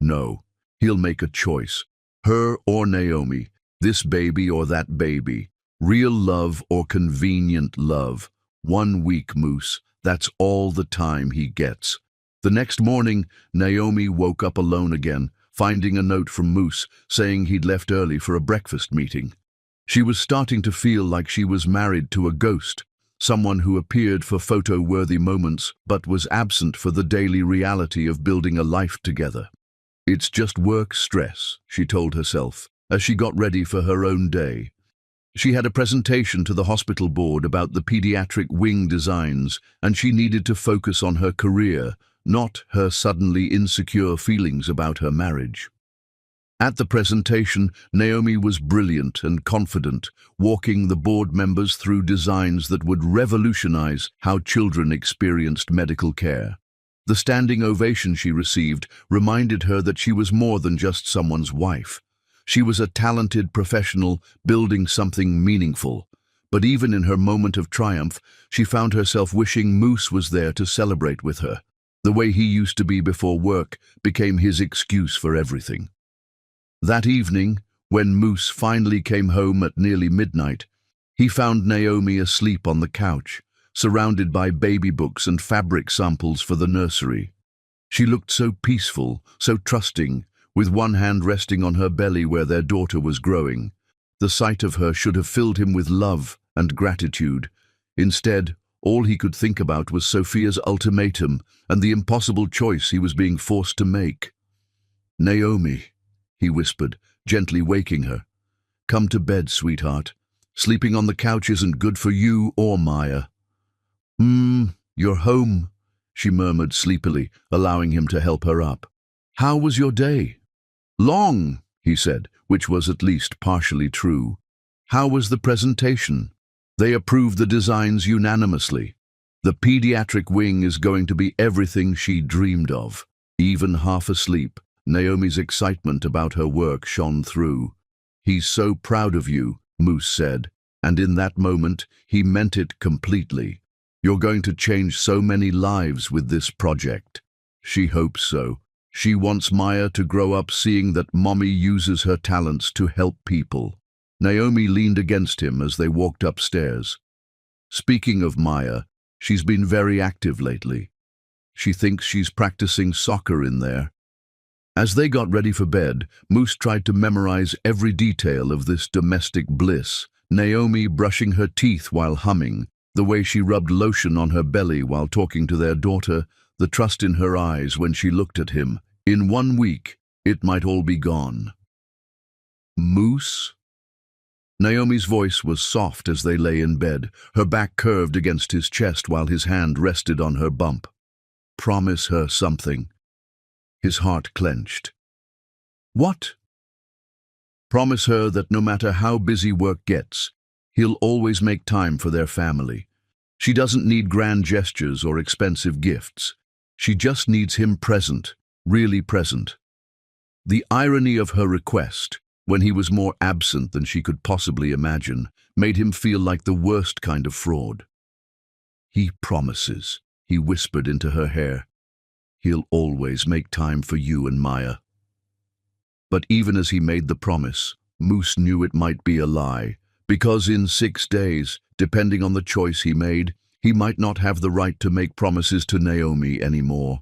Speaker 1: "No, he'll make a choice. Her or Naomi, this baby or that baby, real love or convenient love. 1 week, Moose, that's all the time he gets." The next morning, Naomi woke up alone again, finding a note from Moose saying he'd left early for a breakfast meeting. She was starting to feel like she was married to a ghost, someone who appeared for photo-worthy moments but was absent for the daily reality of building a life together. It's just work stress, she told herself, as she got ready for her own day. She had a presentation to the hospital board about the pediatric wing designs, and she needed to focus on her career, not her suddenly insecure feelings about her marriage. At the presentation, Naomi was brilliant and confident, walking the board members through designs that would revolutionize how children experienced medical care. The standing ovation she received reminded her that she was more than just someone's wife. She was a talented professional building something meaningful. But even in her moment of triumph, she found herself wishing Moose was there to celebrate with her. The way he used to be before work became his excuse for everything. That evening, when Moose finally came home at nearly midnight, he found Naomi asleep on the couch, surrounded by baby books and fabric samples for the nursery. She looked so peaceful, so trusting, with one hand resting on her belly where their daughter was growing. The sight of her should have filled him with love and gratitude. Instead, all he could think about was Sophia's ultimatum and the impossible choice he was being forced to make. "Naomi," he whispered, gently waking her. "Come to bed, sweetheart. Sleeping on the couch isn't good for you or Maya." You're home," she murmured sleepily, allowing him to help her up. "How was your day?" "Long," he said, which was at least partially true. "How was the presentation?" "They approved the designs unanimously. The pediatric wing is going to be everything she dreamed of." Even half asleep, Naomi's excitement about her work shone through. "He's so proud of you," Moose said, and in that moment he meant it completely. "You're going to change so many lives with this project." She hopes so. She wants Maya to grow up seeing that Mommy uses her talents to help people. Naomi leaned against him as they walked upstairs. "Speaking of Maya, she's been very active lately. She thinks she's practicing soccer in there." As they got ready for bed, Moose tried to memorize every detail of this domestic bliss, Naomi brushing her teeth while humming, the way she rubbed lotion on her belly while talking to their daughter, the trust in her eyes when she looked at him. In 1 week, it might all be gone. "Moose?" Naomi's voice was soft as they lay in bed, her back curved against his chest while his hand rested on her bump. "Promise her something." His heart clenched. "What?" "Promise her that no matter how busy work gets, he'll always make time for their family. She doesn't need grand gestures or expensive gifts. She just needs him present, really present." The irony of her request, when he was more absent than she could possibly imagine, made him feel like the worst kind of fraud. "He promises," he whispered into her hair. "He'll always make time for you and Maya." But even as he made the promise, Moose knew it might be a lie, because in 6 days, depending on the choice he made, he might not have the right to make promises to Naomi anymore.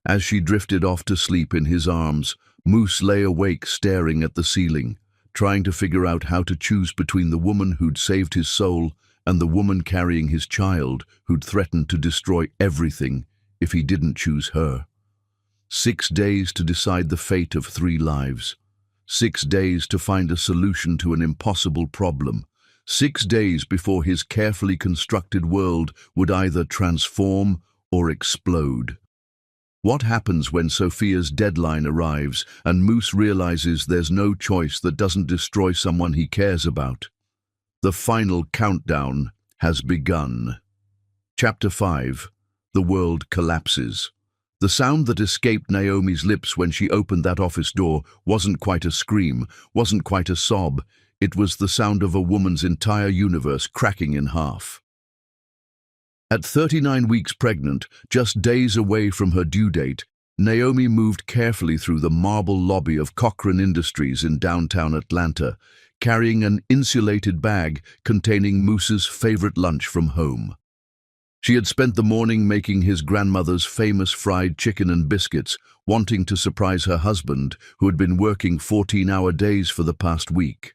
Speaker 1: As she drifted off to sleep in his arms, Moose lay awake staring at the ceiling, trying to figure out how to choose between the woman who'd saved his soul and the woman carrying his child who'd threatened to destroy everything if he didn't choose her. 6 days to decide the fate of 3 lives. 6 days to find a solution to an impossible problem. 6 days before his carefully constructed world would either transform or explode. What happens when Sophia's deadline arrives and Moose realizes there's no choice that doesn't destroy someone he cares about? The final countdown has begun. Chapter 5. The world collapses. The sound that escaped Naomi's lips when she opened that office door wasn't quite a scream, wasn't quite a sob. It was the sound of a woman's entire universe cracking in half. At 39 weeks pregnant, just days away from her due date, Naomi moved carefully through the marble lobby of Cochrane Industries in downtown Atlanta, carrying an insulated bag containing Moose's favorite lunch from home. She had spent the morning making his grandmother's famous fried chicken and biscuits, wanting to surprise her husband, who had been working 14-hour days for the past week.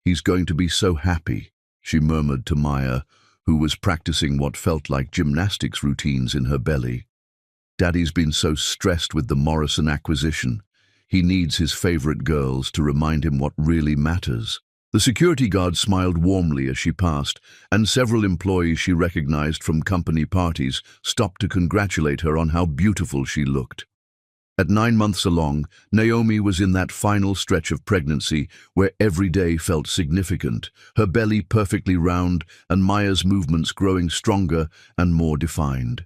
Speaker 1: "He's going to be so happy," she murmured to Maya, who was practicing what felt like gymnastics routines in her belly. "Daddy's been so stressed with the Morrison acquisition. He needs his favorite girls to remind him what really matters." The security guard smiled warmly as she passed, and several employees she recognized from company parties stopped to congratulate her on how beautiful she looked. At 9 months along, Naomi was in that final stretch of pregnancy where every day felt significant, her belly perfectly round and Maya's movements growing stronger and more defined.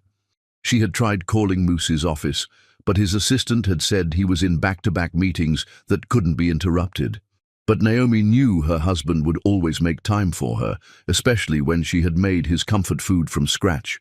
Speaker 1: She had tried calling Moose's office, but his assistant had said he was in back-to-back meetings that couldn't be interrupted. But Naomi knew her husband would always make time for her, especially when she had made his comfort food from scratch.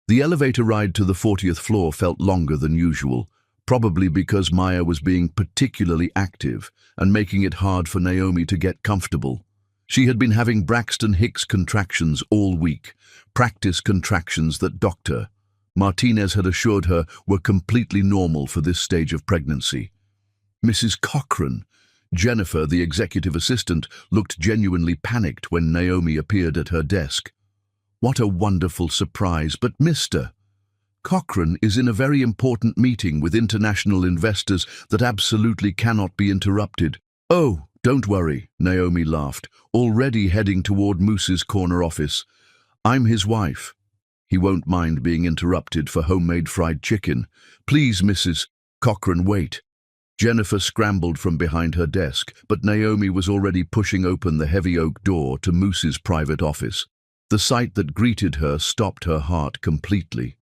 Speaker 1: The elevator ride to the 40th floor felt longer than usual, probably because Maya was being particularly active and making it hard for Naomi to get comfortable. She had been having Braxton Hicks contractions all week, practice contractions that Dr. Martinez had assured her were completely normal for this stage of pregnancy. Mrs. Cochran, Jennifer, the executive assistant, looked genuinely panicked when Naomi appeared at her desk. "What a wonderful surprise, but Mr. Cochran is in a very important meeting with international investors that absolutely cannot be interrupted." "Oh, don't worry," Naomi laughed, already heading toward Moose's corner office. "I'm his wife. He won't mind being interrupted for homemade fried chicken. Please, Mrs. Cochran, wait." Jennifer scrambled from behind her desk, but Naomi was already pushing open the heavy oak door to Moose's private office. The sight that greeted her stopped her heart completely.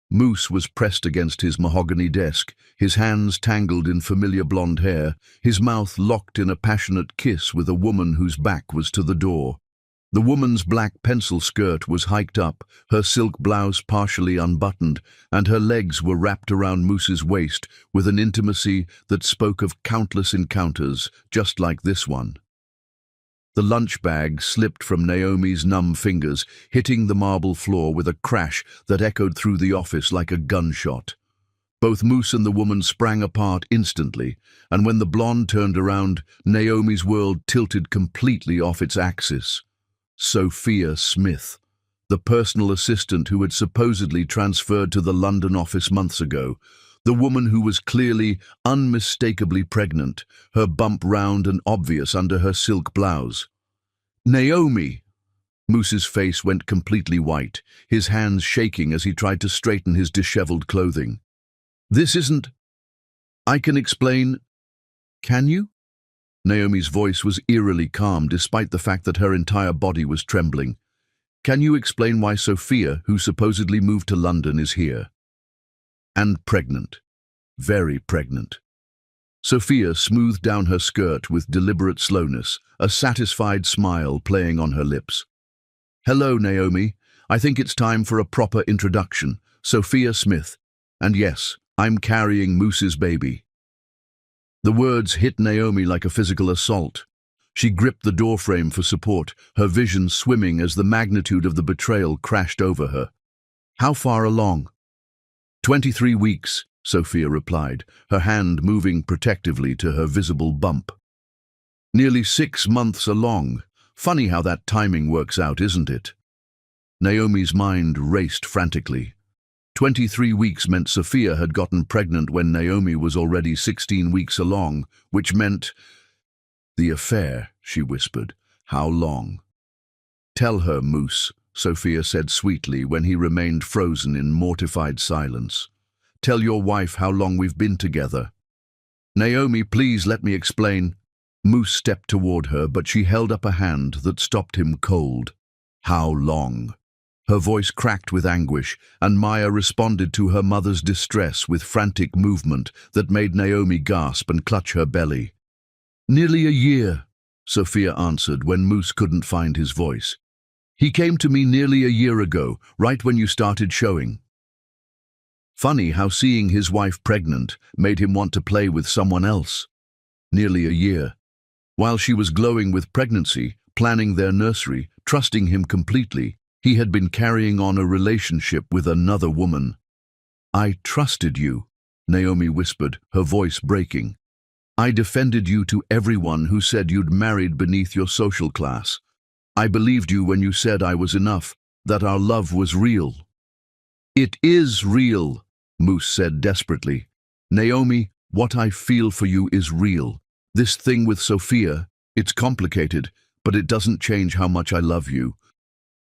Speaker 1: Moose was pressed against his mahogany desk, his hands tangled in familiar blonde hair, his mouth locked in a passionate kiss with a woman whose back was to the door. The woman's black pencil skirt was hiked up, her silk blouse partially unbuttoned, and her legs were wrapped around Moose's waist with an intimacy that spoke of countless encounters, just like this one. The lunch bag slipped from Naomi's numb fingers, hitting the marble floor with a crash that echoed through the office like a gunshot. Both Moose and the woman sprang apart instantly, and when the blonde turned around, Naomi's world tilted completely off its axis. Sophia Smith, the personal assistant who had supposedly transferred to the London office months ago, the woman who was clearly, unmistakably pregnant, her bump round and obvious under her silk blouse. "Naomi!" Moose's face went completely white, his hands shaking as he tried to straighten his disheveled clothing. "This isn't... I can explain... Can you?" Naomi's voice was eerily calm despite the fact that her entire body was trembling. "Can you explain why Sophia, who supposedly moved to London, is here? And pregnant. Very pregnant." Sophia smoothed down her skirt with deliberate slowness, a satisfied smile playing on her lips. "Hello, Naomi. I think it's time for a proper introduction. Sophia Smith. And yes, I'm carrying Moose's baby." The words hit Naomi like a physical assault. She gripped the doorframe for support, her vision swimming as the magnitude of the betrayal crashed over her. "How far along?" 23 weeks, Sophia replied, her hand moving protectively to her visible bump. "Nearly 6 months along. Funny how that timing works out, isn't it?" Naomi's mind raced frantically. 23 weeks meant Sophia had gotten pregnant when Naomi was already 16 weeks along, which meant... "The affair," she whispered. "How long?" "Tell her, Moose," Sophia said sweetly when he remained frozen in mortified silence. "Tell your wife how long we've been together." "Naomi, please let me explain." Moose stepped toward her, but she held up a hand that stopped him cold. "How long?" Her voice cracked with anguish, and Maya responded to her mother's distress with frantic movement that made Naomi gasp and clutch her belly. "Nearly a year," Sophia answered when Moose couldn't find his voice. "He came to me nearly a year ago, right when you started showing." Funny how seeing his wife pregnant made him want to play with someone else. Nearly a year. While she was glowing with pregnancy, planning their nursery, trusting him completely, He had been carrying on a relationship with another woman. "I trusted you," Naomi whispered, her voice breaking. "I defended you to everyone who said you'd married beneath your social class. I believed you when you said I was enough, that our love was real." "It is real," Moose said desperately. "Naomi, what I feel for you is real. This thing with Sophia, it's complicated, but it doesn't change how much I love you."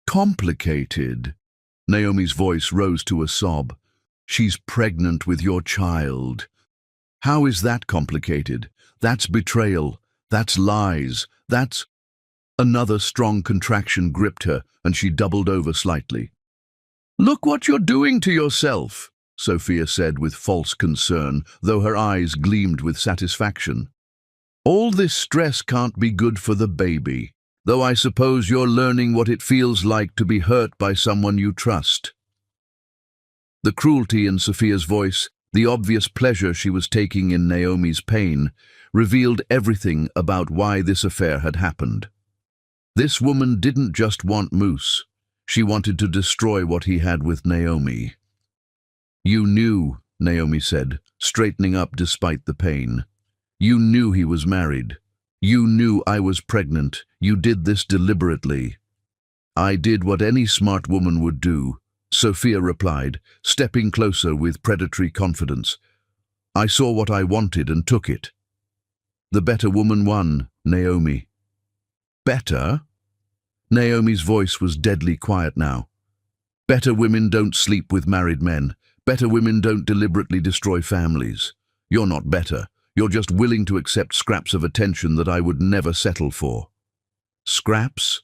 Speaker 1: "Complicated?" Naomi's voice rose to a sob. "She's pregnant with your child. How is that complicated? That's betrayal. That's lies. That's—" Another strong contraction gripped her, and she doubled over slightly. "Look what you're doing to yourself," Sophia said with false concern, though her eyes gleamed with satisfaction. "All this stress can't be good for the baby, though I suppose you're learning what it feels like to be hurt by someone you trust." The cruelty in Sophia's voice, the obvious pleasure she was taking in Naomi's pain, revealed everything about why this affair had happened. This woman didn't just want Moose. She wanted to destroy what he had with Naomi. "You knew," Naomi said, straightening up despite the pain. "You knew he was married. You knew I was pregnant. You did this deliberately." "I did what any smart woman would do," Sophia replied, stepping closer with predatory confidence. "I saw what I wanted and took it." "The better woman won, Naomi." "Better?" Naomi's voice was deadly quiet now. "Better women don't sleep with married men. Better women don't deliberately destroy families. You're not better. You're just willing to accept scraps of attention that I would never settle for." "Scraps?"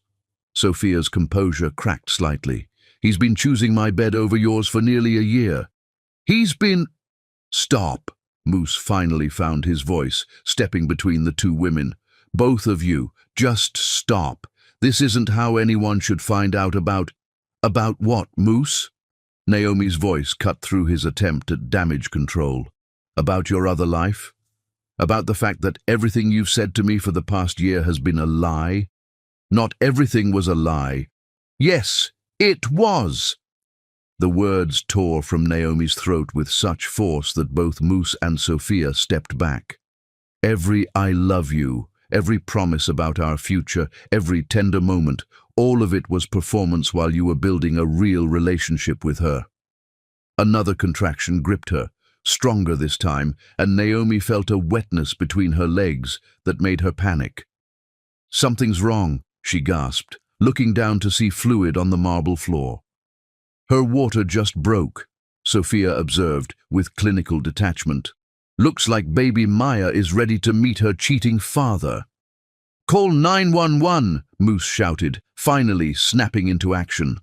Speaker 1: Sophia's composure cracked slightly. "He's been choosing my bed over yours for nearly a year. He's been—" "Stop!" Moose finally found his voice, stepping between the two women. "Both of you, just stop. This isn't how anyone should find out about—" "About what, Moose?" Naomi's voice cut through his attempt at damage control. "About your other life? About the fact that everything you've said to me for the past year has been a lie?" "Not everything was a lie." "Yes, it was!" The words tore from Naomi's throat with such force that both Moose and Sophia stepped back. "Every I love you, every promise about our future, every tender moment, all of it was performance while you were building a real relationship with her." Another contraction gripped her, stronger this time, and Naomi felt a wetness between her legs that made her panic. "Something's wrong," she gasped, looking down to see fluid on the marble floor. "Her water just broke," Sophia observed with clinical detachment. "Looks like baby Maya is ready to meet her cheating father." "Call 911!" Moose shouted, finally snapping into action.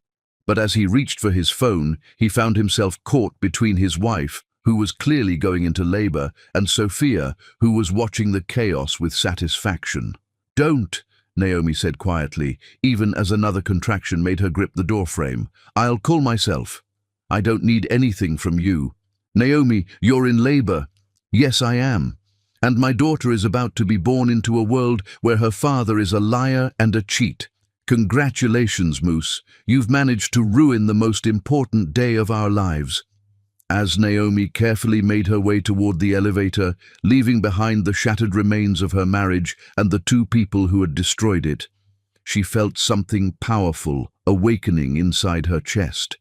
Speaker 1: But as he reached for his phone, he found himself caught between his wife, who was clearly going into labor, and Sophia, who was watching the chaos with satisfaction. "Don't," Naomi said quietly, even as another contraction made her grip the doorframe. "I'll call myself. I don't need anything from you." "Naomi, you're in labor." "Yes, I am. And my daughter is about to be born into a world where her father is a liar and a cheat. Congratulations, Moose. You've managed to ruin the most important day of our lives." As Naomi carefully made her way toward the elevator, leaving behind the shattered remains of her marriage and the two people who had destroyed it, she felt something powerful awakening inside her chest.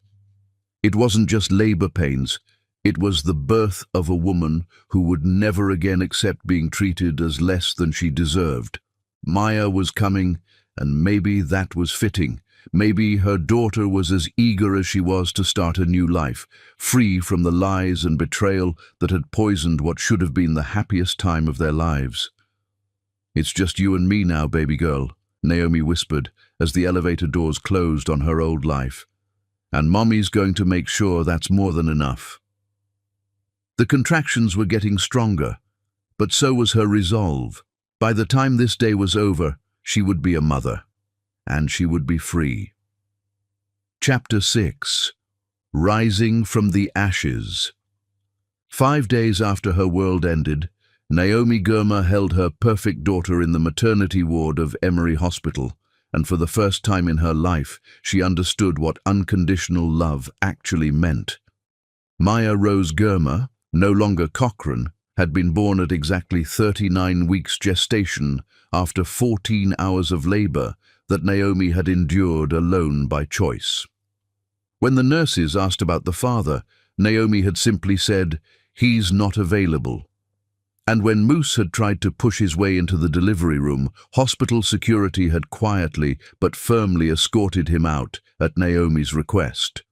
Speaker 1: It wasn't just labor pains. It was the birth of a woman who would never again accept being treated as less than she deserved. Maya was coming, and maybe that was fitting. Maybe her daughter was as eager as she was to start a new life, free from the lies and betrayal that had poisoned what should have been the happiest time of their lives. "It's just you and me now, baby girl," Naomi whispered as the elevator doors closed on her old life. "And Mommy's going to make sure that's more than enough." The contractions were getting stronger, but so was her resolve. By the time this day was over, she would be a mother. And she would be free. Chapter 6. Rising from the Ashes. 5 days after her world ended, Naomi Gurma held her perfect daughter in the maternity ward of Emory Hospital, and for the first time in her life, she understood what unconditional love actually meant. Maya Rose Germer, no longer Cochrane, had been born at exactly 39 weeks gestation after 14 hours of labor that Naomi had endured alone by choice. When the nurses asked about the father, Naomi had simply said, "He's not available." And when Moose had tried to push his way into the delivery room, hospital security had quietly but firmly escorted him out at Naomi's request.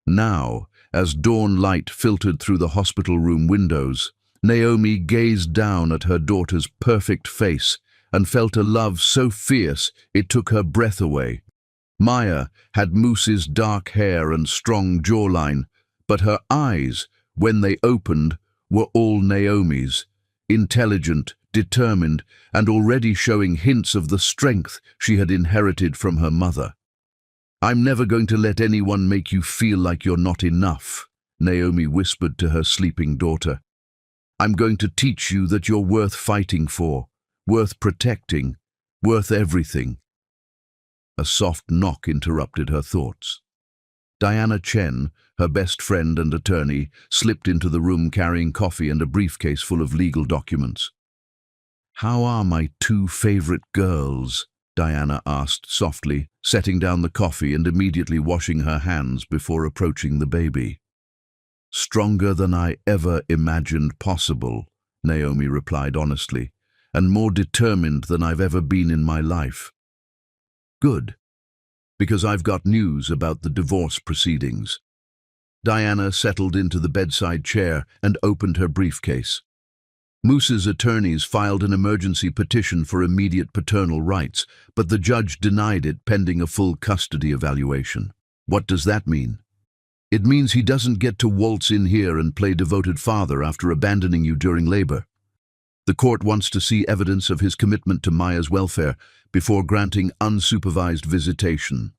Speaker 1: Now, as dawn light filtered through the hospital room windows, Naomi gazed down at her daughter's perfect face and felt a love so fierce it took her breath away. Maya had Moose's dark hair and strong jawline, but her eyes, when they opened, were all Naomi's, intelligent, determined, and already showing hints of the strength she had inherited from her mother. "I'm never going to let anyone make you feel like you're not enough," Naomi whispered to her sleeping daughter. "I'm going to teach you that you're worth fighting for, worth protecting, worth everything." A soft knock interrupted her thoughts. Diana Chen, her best friend and attorney, slipped into the room carrying coffee and a briefcase full of legal documents. "How are my two favorite girls?" Diana asked softly, setting down the coffee and immediately washing her hands before approaching the baby. "Stronger than I ever imagined possible," Naomi replied honestly, "and more determined than I've ever been in my life." "Good, because I've got news about the divorce proceedings." Diana settled into the bedside chair and opened her briefcase. Moose's attorneys filed an emergency petition for immediate paternal rights, but the judge denied it pending a full custody evaluation. What does that mean? It means he doesn't get to waltz in here and play devoted father after abandoning you during labor. The court wants to see evidence of his commitment to Maya's welfare before granting unsupervised visitation.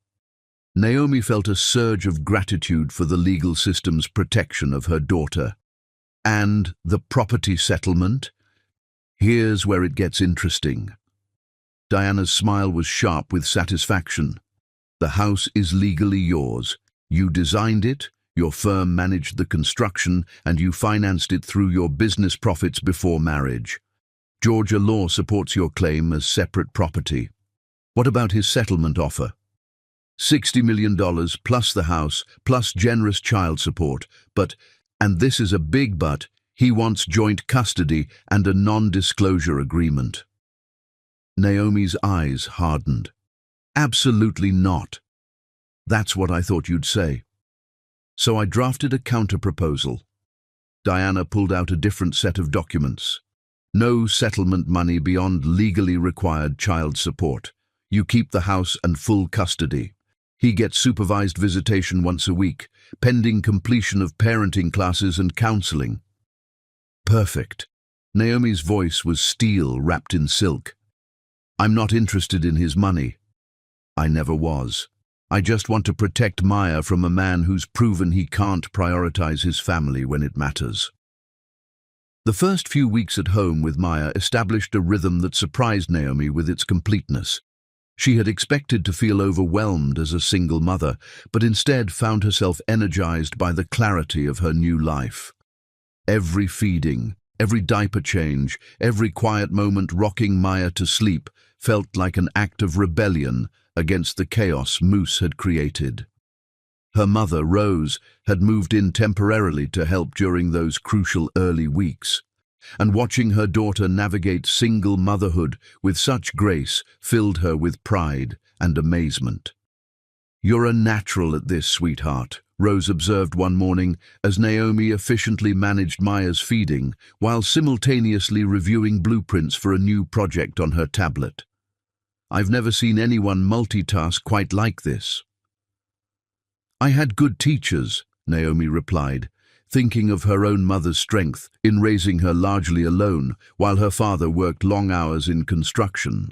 Speaker 1: Naomi felt a surge of gratitude for the legal system's protection of her daughter. And the property settlement? Here's where it gets interesting. Diana's smile was sharp with satisfaction. The house is legally yours. You designed it, your firm managed the construction, and you financed it through your business profits before marriage. Georgia law supports your claim as separate property. What about his settlement offer? $60 million plus the house, plus generous child support, but, and this is a big but, he wants joint custody and a non-disclosure agreement. Naomi's eyes hardened. Absolutely not. That's what I thought you'd say. So I drafted a counter-proposal. Diana pulled out a different set of documents. No settlement money beyond legally required child support. You keep the house and full custody. He gets supervised visitation once a week, pending completion of parenting classes and counseling. Perfect. Naomi's voice was steel wrapped in silk. I'm not interested in his money. I never was. I just want to protect Maya from a man who's proven he can't prioritize his family when it matters. The first few weeks at home with Maya established a rhythm that surprised Naomi with its completeness. She had expected to feel overwhelmed as a single mother, but instead found herself energized by the clarity of her new life. Every feeding, every diaper change, every quiet moment rocking Maya to sleep felt like an act of rebellion against the chaos Moose had created. Her mother, Rose, had moved in temporarily to help during those crucial early weeks, and watching her daughter navigate single motherhood with such grace filled her with pride and amazement. "You're a natural at this, sweetheart," Rose observed one morning as Naomi efficiently managed Maya's feeding while simultaneously reviewing blueprints for a new project on her tablet. "I've never seen anyone multitask quite like this." "I had good teachers," Naomi replied, thinking of her own mother's strength in raising her largely alone while her father worked long hours in construction.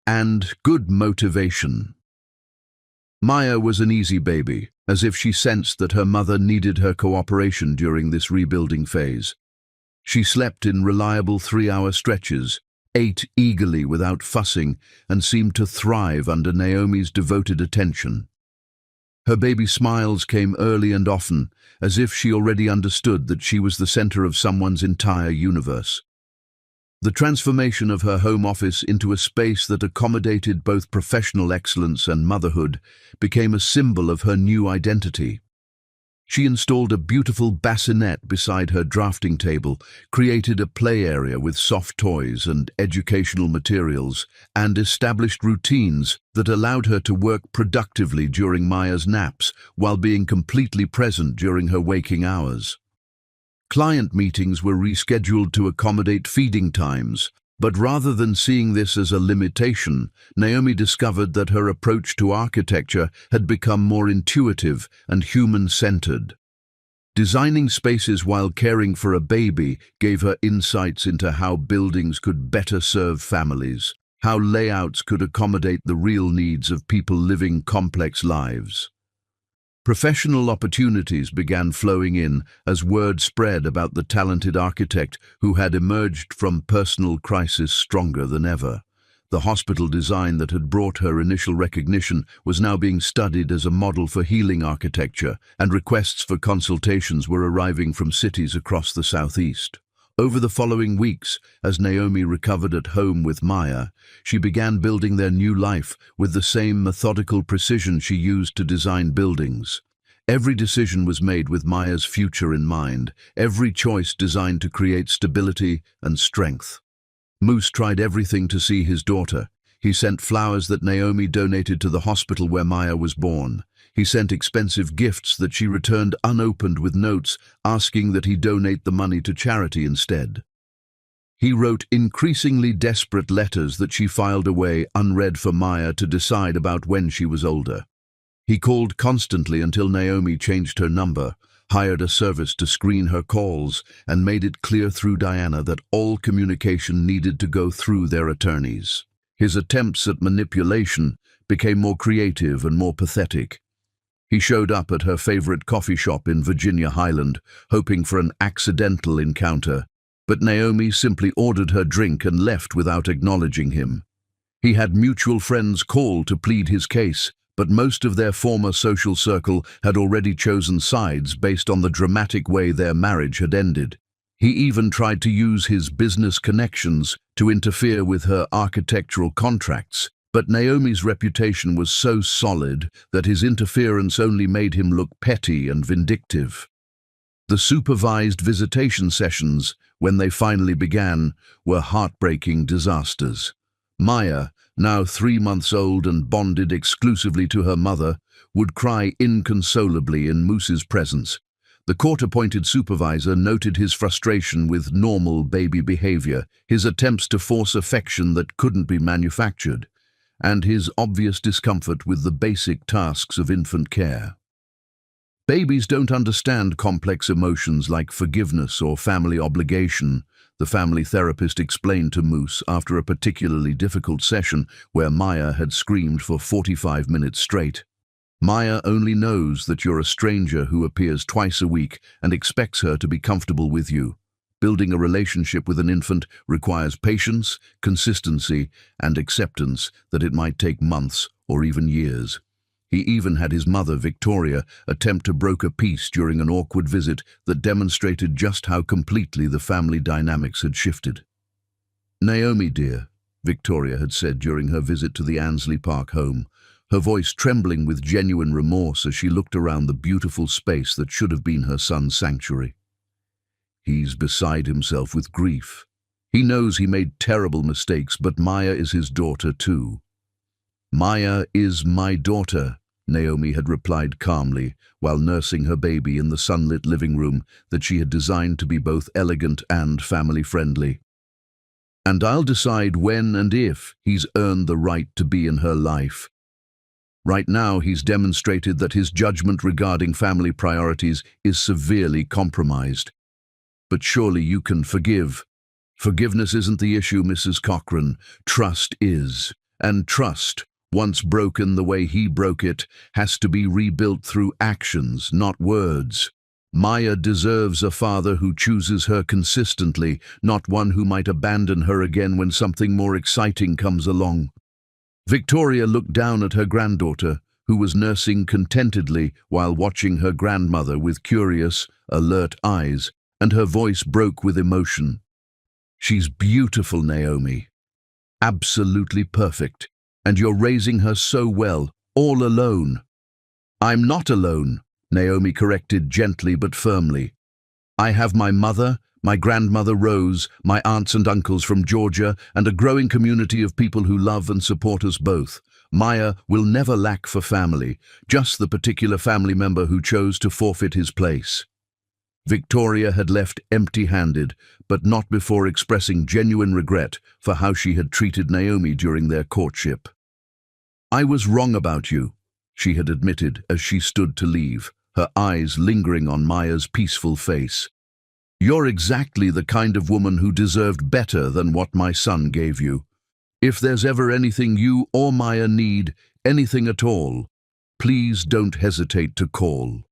Speaker 1: "And good motivation." Maya was an easy baby, as if she sensed that her mother needed her cooperation during this rebuilding phase. She slept in reliable 3-hour stretches, ate eagerly without fussing, and seemed to thrive under Naomi's devoted attention. Her baby smiles came early and often, as if she already understood that she was the center of someone's entire universe. The transformation of her home office into a space that accommodated both professional excellence and motherhood became a symbol of her new identity. She installed a beautiful bassinet beside her drafting table, created a play area with soft toys and educational materials, and established routines that allowed her to work productively during Maya's naps while being completely present during her waking hours. Client meetings were rescheduled to accommodate feeding times, but rather than seeing this as a limitation, Naomi discovered that her approach to architecture had become more intuitive and human-centered. Designing spaces while caring for a baby gave her insights into how buildings could better serve families, how layouts could accommodate the real needs of people living complex lives. Professional opportunities began flowing in as word spread about the talented architect who had emerged from personal crisis stronger than ever. The hospital design that had brought her initial recognition was now being studied as a model for healing architecture, and requests for consultations were arriving from cities across the southeast. Over the following weeks, as Naomi recovered at home with Maya, she began building their new life with the same methodical precision she used to design buildings. Every decision was made with Maya's future in mind, every choice designed to create stability and strength. Moose tried everything to see his daughter. He sent flowers that Naomi donated to the hospital where Maya was born. He sent expensive gifts that she returned unopened with notes asking that he donate the money to charity instead. He wrote increasingly desperate letters that she filed away unread for Maya to decide about when she was older. He called constantly until Naomi changed her number, hired a service to screen her calls, and made it clear through Diana that all communication needed to go through their attorneys. His attempts at manipulation became more creative and more pathetic. He showed up at her favorite coffee shop in Virginia Highland, hoping for an accidental encounter, but Naomi simply ordered her drink and left without acknowledging him. He had mutual friends call to plead his case, but most of their former social circle had already chosen sides based on the dramatic way their marriage had ended. He even tried to use his business connections to interfere with her architectural contracts, but Naomi's reputation was so solid that his interference only made him look petty and vindictive. The supervised visitation sessions, when they finally began, were heartbreaking disasters. Maya, now 3 months old and bonded exclusively to her mother, would cry inconsolably in Moose's presence. The court-appointed supervisor noted his frustration with normal baby behavior, his attempts to force affection that couldn't be manufactured, and his obvious discomfort with the basic tasks of infant care. Babies don't understand complex emotions like forgiveness or family obligation, the family therapist explained to Moose after a particularly difficult session where Maya had screamed for 45 minutes straight. Maya only knows that you're a stranger who appears twice a week and expects her to be comfortable with you. Building a relationship with an infant requires patience, consistency, and acceptance that it might take months or even years. He even had his mother, Victoria, attempt to broker peace during an awkward visit that demonstrated just how completely the family dynamics had shifted. "Naomi, dear," Victoria had said during her visit to the Annesley Park home, her voice trembling with genuine remorse as she looked around the beautiful space that should have been her son's sanctuary. He's beside himself with grief. He knows he made terrible mistakes, but Maya is his daughter too. "Maya is my daughter," Naomi had replied calmly while nursing her baby in the sunlit living room that she had designed to be both elegant and family-friendly. "And I'll decide when and if he's earned the right to be in her life. Right now, he's demonstrated that his judgment regarding family priorities is severely compromised. But surely you can forgive. Forgiveness isn't the issue, Mrs. Cochran. Trust is. And trust, once broken the way he broke it, has to be rebuilt through actions, not words." Maya deserves a father who chooses her consistently, not one who might abandon her again when something more exciting comes along. Victoria looked down at her granddaughter, who was nursing contentedly while watching her grandmother with curious, alert eyes, and her voice broke with emotion. "She's beautiful, Naomi. Absolutely perfect. And you're raising her so well, all alone." "I'm not alone," Naomi corrected gently but firmly. "I have my mother, my grandmother Rose, my aunts and uncles from Georgia, and a growing community of people who love and support us both. Maya will never lack for family, just the particular family member who chose to forfeit his place." Victoria had left empty-handed, but not before expressing genuine regret for how she had treated Naomi during their courtship. "I was wrong about you," she had admitted as she stood to leave, her eyes lingering on Maya's peaceful face. "You're exactly the kind of woman who deserved better than what my son gave you. If there's ever anything you or Maya need, anything at all, please don't hesitate to call."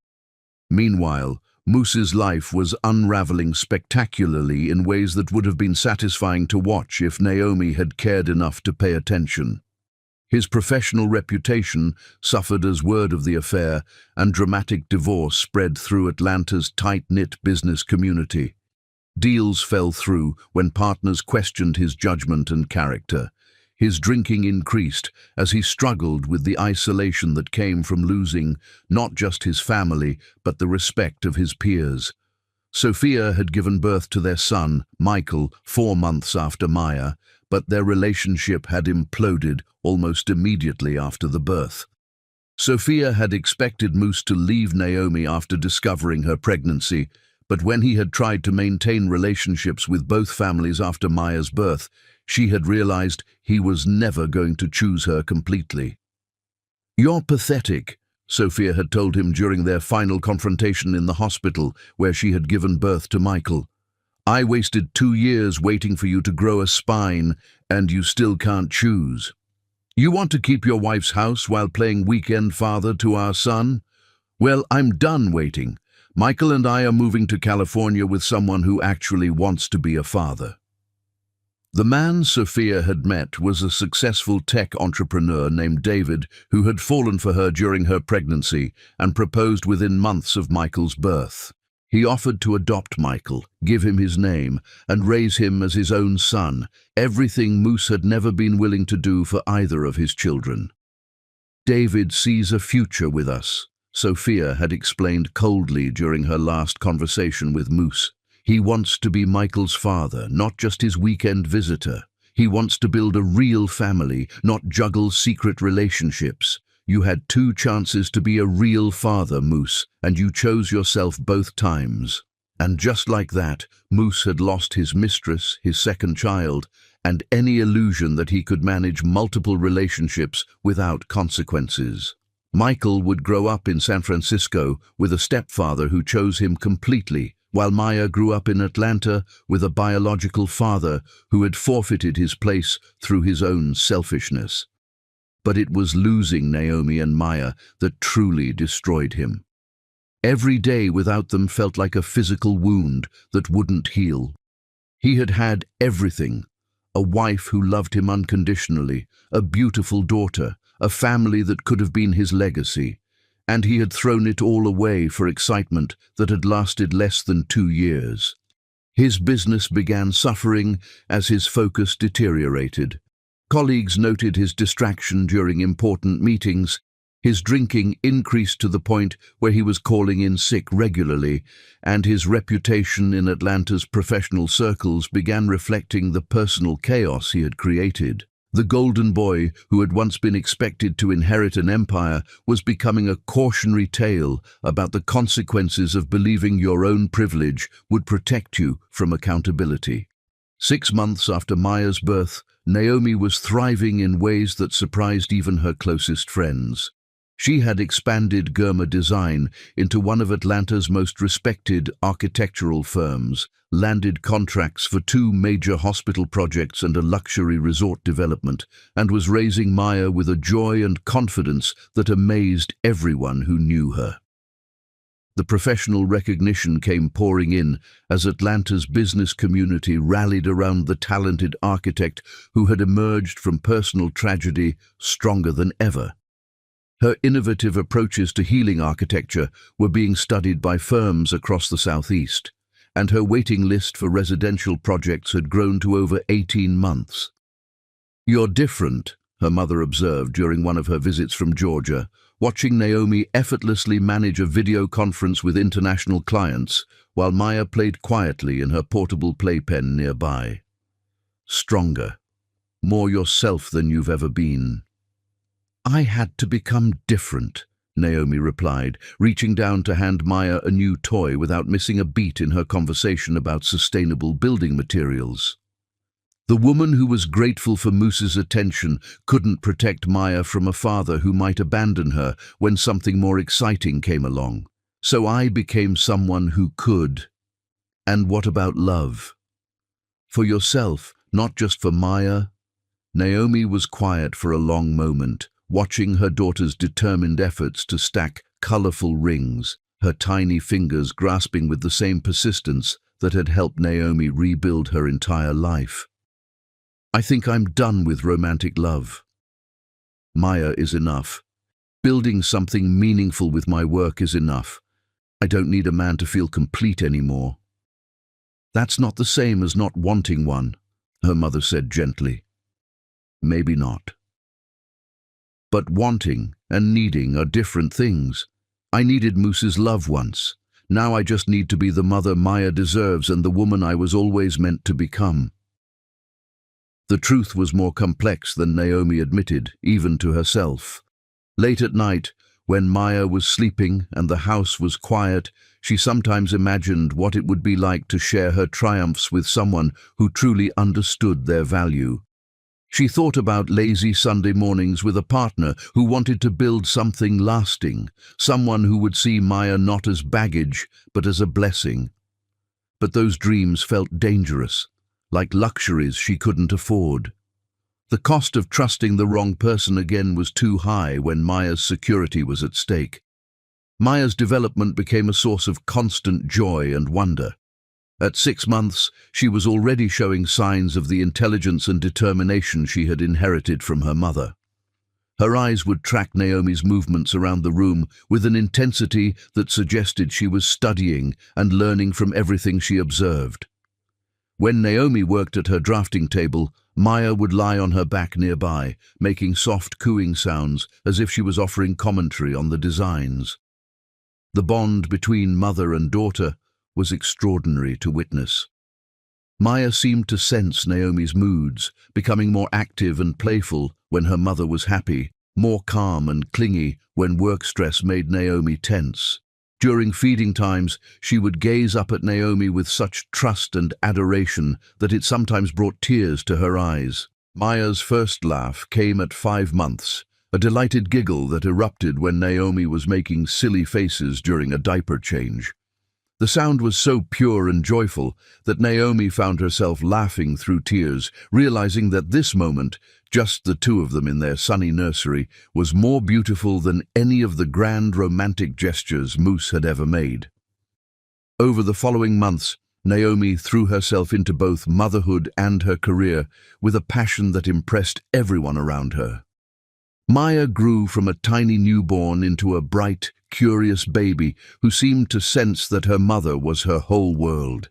Speaker 1: Meanwhile, Moose's life was unraveling spectacularly in ways that would have been satisfying to watch if Naomi had cared enough to pay attention. His professional reputation suffered as word of the affair, and dramatic divorce spread through Atlanta's tight-knit business community. Deals fell through when partners questioned his judgment and character. His drinking increased as he struggled with the isolation that came from losing not just his family, but the respect of his peers. Sophia had given birth to their son, Michael, 4 months after Maya, but their relationship had imploded almost immediately after the birth. Sophia had expected Moose to leave Naomi after discovering her pregnancy, but when he had tried to maintain relationships with both families after Maya's birth, she had realized he was never going to choose her completely. "You're pathetic," Sophia had told him during their final confrontation in the hospital where she had given birth to Michael. "I wasted 2 years waiting for you to grow a spine, and you still can't choose. You want to keep your wife's house while playing weekend father to our son? Well, I'm done waiting. Michael and I are moving to California with someone who actually wants to be a father." The man Sophia had met was a successful tech entrepreneur named David who had fallen for her during her pregnancy and proposed within months of Michael's birth. He offered to adopt Michael, give him his name, and raise him as his own son, everything Moose had never been willing to do for either of his children. "David sees a future with us," Sophia had explained coldly during her last conversation with Moose. "He wants to be Michael's father, not just his weekend visitor. He wants to build a real family, not juggle secret relationships. You had 2 chances to be a real father, Moose, and you chose yourself both times." And just like that, Moose had lost his mistress, his second child, and any illusion that he could manage multiple relationships without consequences. Michael would grow up in San Francisco with a stepfather who chose him completely, while Maya grew up in Atlanta with a biological father who had forfeited his place through his own selfishness. But it was losing Naomi and Maya that truly destroyed him. Every day without them felt like a physical wound that wouldn't heal. He had had everything: a wife who loved him unconditionally, a beautiful daughter, a family that could have been his legacy, and he had thrown it all away for excitement that had lasted less than 2 years. His business began suffering as his focus deteriorated. Colleagues noted his distraction during important meetings. His drinking increased to the point where he was calling in sick regularly, and his reputation in Atlanta's professional circles began reflecting the personal chaos he had created. The golden boy, who had once been expected to inherit an empire, was becoming a cautionary tale about the consequences of believing your own privilege would protect you from accountability. 6 months after Maya's birth, Naomi was thriving in ways that surprised even her closest friends. She had expanded Gurma Design into one of Atlanta's most respected architectural firms, landed contracts for 2 major hospital projects and a luxury resort development, and was raising Maya with a joy and confidence that amazed everyone who knew her. The professional recognition came pouring in as Atlanta's business community rallied around the talented architect who had emerged from personal tragedy stronger than ever. Her innovative approaches to healing architecture were being studied by firms across the Southeast, and her waiting list for residential projects had grown to over 18 months. "You're different," her mother observed during one of her visits from Georgia, watching Naomi effortlessly manage a video conference with international clients while Maya played quietly in her portable playpen nearby. "Stronger, more yourself than you've ever been." "I had to become different," Naomi replied, reaching down to hand Maya a new toy without missing a beat in her conversation about sustainable building materials. The woman who was grateful for Moose's attention couldn't protect Maya from a father who might abandon her when something more exciting came along. "So I became someone who could." "And what about love? For yourself, not just for Maya?" Naomi was quiet for a long moment, watching her daughter's determined efforts to stack colorful rings, her tiny fingers grasping with the same persistence that had helped Naomi rebuild her entire life. "I think I'm done with romantic love. Maya is enough. Building something meaningful with my work is enough. I don't need a man to feel complete anymore." "That's not the same as not wanting one," her mother said gently. "Maybe not. But wanting and needing are different things. I needed Moose's love once. Now I just need to be the mother Maya deserves and the woman I was always meant to become." The truth was more complex than Naomi admitted, even to herself. Late at night, when Maya was sleeping and the house was quiet, she sometimes imagined what it would be like to share her triumphs with someone who truly understood their value. She thought about lazy Sunday mornings with a partner who wanted to build something lasting, someone who would see Maya not as baggage, but as a blessing. But those dreams felt dangerous, like luxuries she couldn't afford. The cost of trusting the wrong person again was too high when Maya's security was at stake. Maya's development became a source of constant joy and wonder. At 6 months, she was already showing signs of the intelligence and determination she had inherited from her mother. Her eyes would track Naomi's movements around the room with an intensity that suggested she was studying and learning from everything she observed. When Naomi worked at her drafting table, Maya would lie on her back nearby, making soft cooing sounds as if she was offering commentary on the designs. The bond between mother and daughter was extraordinary to witness. Maya seemed to sense Naomi's moods, becoming more active and playful when her mother was happy, more calm and clingy when work stress made Naomi tense. During feeding times, she would gaze up at Naomi with such trust and adoration that it sometimes brought tears to her eyes. Maya's first laugh came at 5 months, a delighted giggle that erupted when Naomi was making silly faces during a diaper change. The sound was so pure and joyful that Naomi found herself laughing through tears, realizing that this moment, just the two of them in their sunny nursery, was more beautiful than any of the grand romantic gestures Moose had ever made. Over the following months, Naomi threw herself into both motherhood and her career with a passion that impressed everyone around her. Maya grew from a tiny newborn into a bright, curious baby who seemed to sense that her mother was her whole world.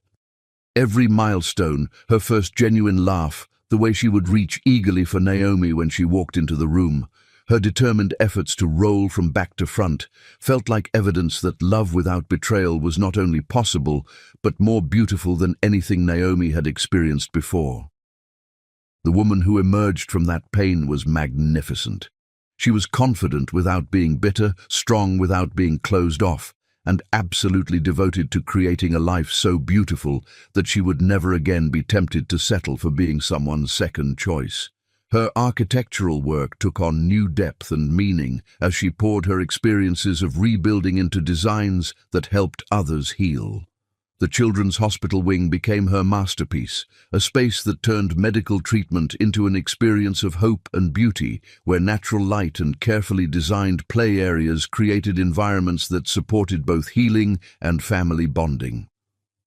Speaker 1: Every milestone, her first genuine laugh, the way she would reach eagerly for Naomi when she walked into the room, her determined efforts to roll from back to front, felt like evidence that love without betrayal was not only possible, but more beautiful than anything Naomi had experienced before. The woman who emerged from that pain was magnificent. She was confident without being bitter, strong without being closed off, and absolutely devoted to creating a life so beautiful that she would never again be tempted to settle for being someone's second choice. Her architectural work took on new depth and meaning as she poured her experiences of rebuilding into designs that helped others heal. The children's hospital wing became her masterpiece, a space that turned medical treatment into an experience of hope and beauty, where natural light and carefully designed play areas created environments that supported both healing and family bonding.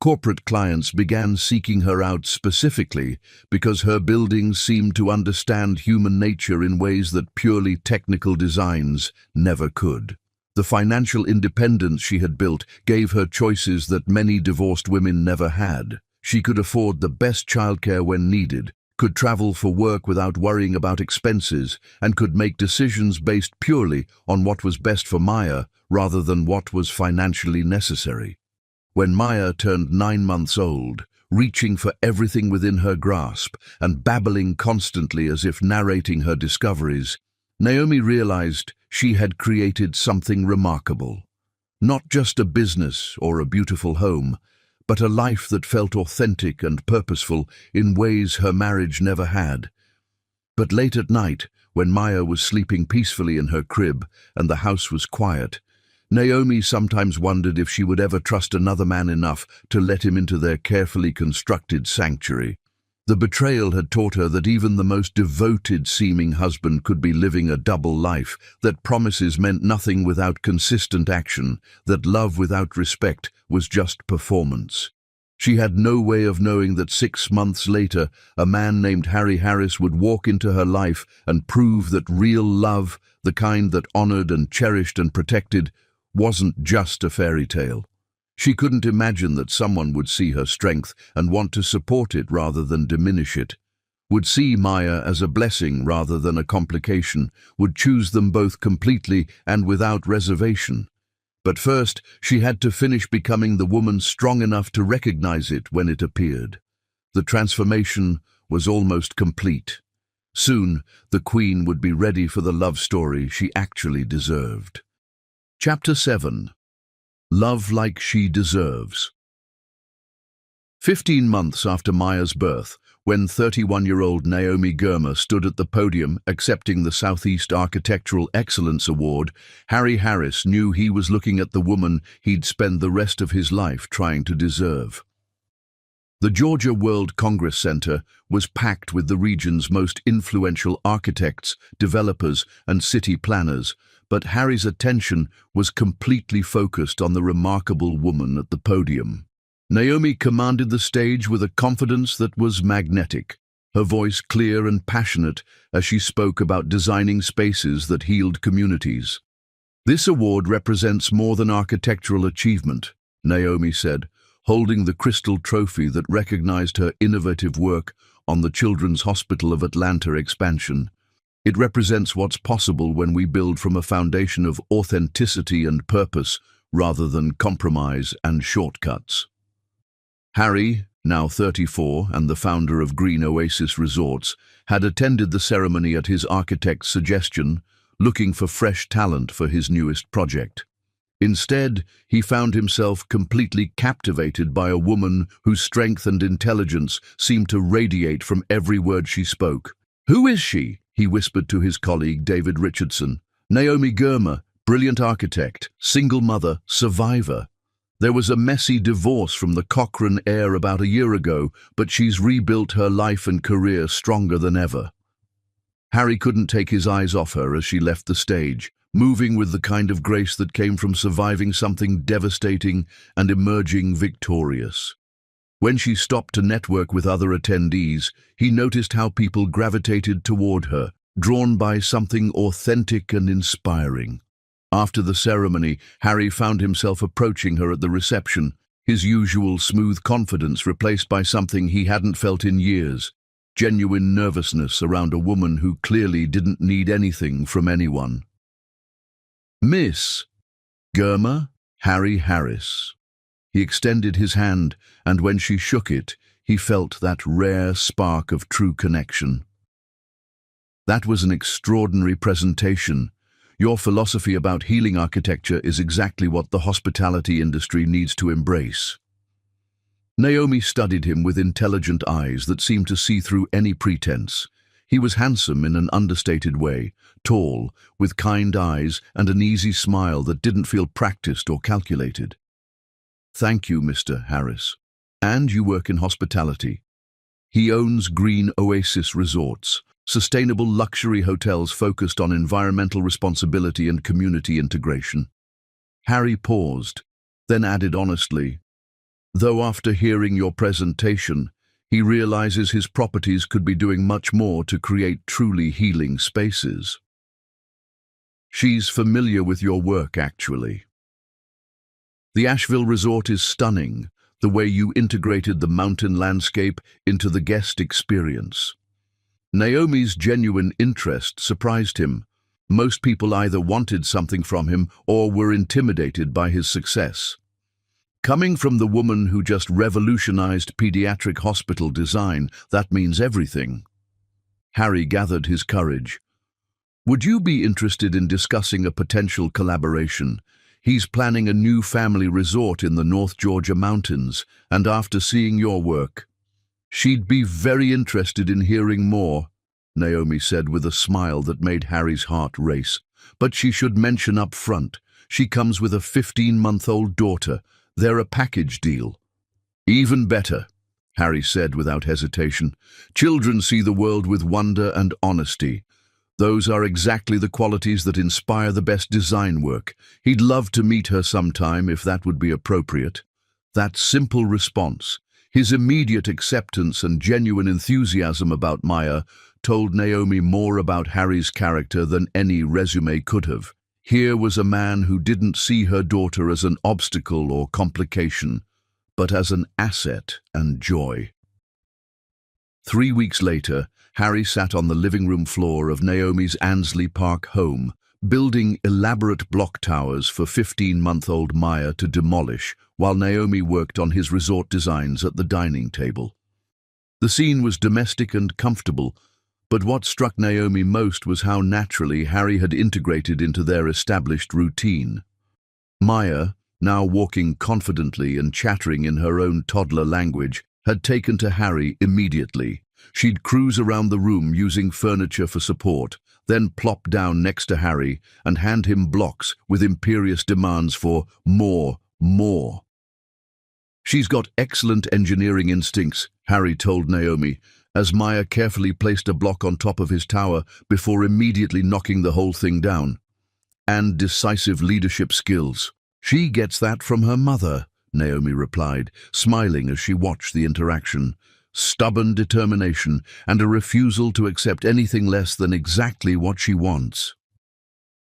Speaker 1: Corporate clients began seeking her out specifically because her buildings seemed to understand human nature in ways that purely technical designs never could. The financial independence she had built gave her choices that many divorced women never had. She could afford the best childcare when needed, could travel for work without worrying about expenses, and could make decisions based purely on what was best for Maya rather than what was financially necessary. When Maya turned 9 months old, reaching for everything within her grasp and babbling constantly as if narrating her discoveries, Naomi realized she had created something remarkable. Not just a business or a beautiful home, but a life that felt authentic and purposeful in ways her marriage never had. But late at night, when Maya was sleeping peacefully in her crib and the house was quiet, Naomi sometimes wondered if she would ever trust another man enough to let him into their carefully constructed sanctuary. The betrayal had taught her that even the most devoted-seeming husband could be living a double life, that promises meant nothing without consistent action, that love without respect was just performance. She had no way of knowing that 6 months later, a man named Harry Harris would walk into her life and prove that real love, the kind that honored and cherished and protected, wasn't just a fairy tale. She couldn't imagine that someone would see her strength and want to support it rather than diminish it, would see Maya as a blessing rather than a complication, would choose them both completely and without reservation. But first, she had to finish becoming the woman strong enough to recognize it when it appeared. The transformation was almost complete. Soon, the Queen would be ready for the love story she actually deserved. Chapter 7. Love Like She Deserves. 15 months after Maya's birth, when 31-year-old Naomi Girma stood at the podium accepting the Southeast Architectural Excellence Award, Harry Harris knew he was looking at the woman he'd spend the rest of his life trying to deserve. The Georgia World Congress Center was packed with the region's most influential architects, developers, and city planners, but Harry's attention was completely focused on the remarkable woman at the podium. Naomi commanded the stage with a confidence that was magnetic, her voice clear and passionate as she spoke about designing spaces that healed communities. "This award represents more than architectural achievement," Naomi said, holding the crystal trophy that recognized her innovative work on the Children's Hospital of Atlanta expansion. "It represents what's possible when we build from a foundation of authenticity and purpose rather than compromise and shortcuts." Harry, now 34 and the founder of Green Oasis Resorts, had attended the ceremony at his architect's suggestion, looking for fresh talent for his newest project. Instead, he found himself completely captivated by a woman whose strength and intelligence seemed to radiate from every word she spoke. "Who is she?" he whispered to his colleague David Richardson. "Naomi Girma, brilliant architect, single mother, survivor. There was a messy divorce from the Cochrane heir about a year ago, but she's rebuilt her life and career stronger than ever." Harry couldn't take his eyes off her as she left the stage, moving with the kind of grace that came from surviving something devastating and emerging victorious. When she stopped to network with other attendees, he noticed how people gravitated toward her, drawn by something authentic and inspiring. After the ceremony, Harry found himself approaching her at the reception, his usual smooth confidence replaced by something he hadn't felt in years, genuine nervousness around a woman who clearly didn't need anything from anyone. "Miss Girma, Harry Harris." He extended his hand, and when she shook it, he felt that rare spark of true connection. "That was an extraordinary presentation. Your philosophy about healing architecture is exactly what the hospitality industry needs to embrace." Naomi studied him with intelligent eyes that seemed to see through any pretense. He was handsome in an understated way, tall, with kind eyes and an easy smile that didn't feel practiced or calculated. Thank you, Mr. Harris. And you work in hospitality. He owns Green Oasis Resorts, sustainable luxury hotels focused on environmental responsibility and community integration. Harry paused, then added honestly, though after hearing your presentation, he realizes his properties could be doing much more to create truly healing spaces. She's familiar with your work, actually. The Asheville Resort is stunning, the way you integrated the mountain landscape into the guest experience. Naomi's genuine interest surprised him. Most people either wanted something from him or were intimidated by his success. Coming from the woman who just revolutionized pediatric hospital design, that means everything. Harry gathered his courage. Would you be interested in discussing a potential collaboration? He's planning a new family resort in the North Georgia mountains, and after seeing your work, she'd be very interested in hearing more, Naomi said with a smile that made Harry's heart race. But she should mention up front, she comes with a 15-month-old daughter. They're a package deal. Even better, Harry said without hesitation. Children see the world with wonder and honesty. Those are exactly the qualities that inspire the best design work. He'd love to meet her sometime if that would be appropriate. That simple response, his immediate acceptance and genuine enthusiasm about Maya, told Naomi more about Harry's character than any resume could have. Here was a man who didn't see her daughter as an obstacle or complication, but as an asset and joy. 3 weeks later, Harry sat on the living room floor of Naomi's Ansley Park home, building elaborate block towers for 15-month-old Maya to demolish, while Naomi worked on his resort designs at the dining table. The scene was domestic and comfortable, but what struck Naomi most was how naturally Harry had integrated into their established routine. Maya, now walking confidently and chattering in her own toddler language, had taken to Harry immediately. She'd cruise around the room using furniture for support, then plop down next to Harry and hand him blocks with imperious demands for more. She's got excellent engineering instincts, Harry told Naomi, as Maya carefully placed a block on top of his tower before immediately knocking the whole thing down. And decisive leadership skills. She gets that from her mother, Naomi replied, smiling as she watched the interaction. Stubborn determination and a refusal to accept anything less than exactly what she wants.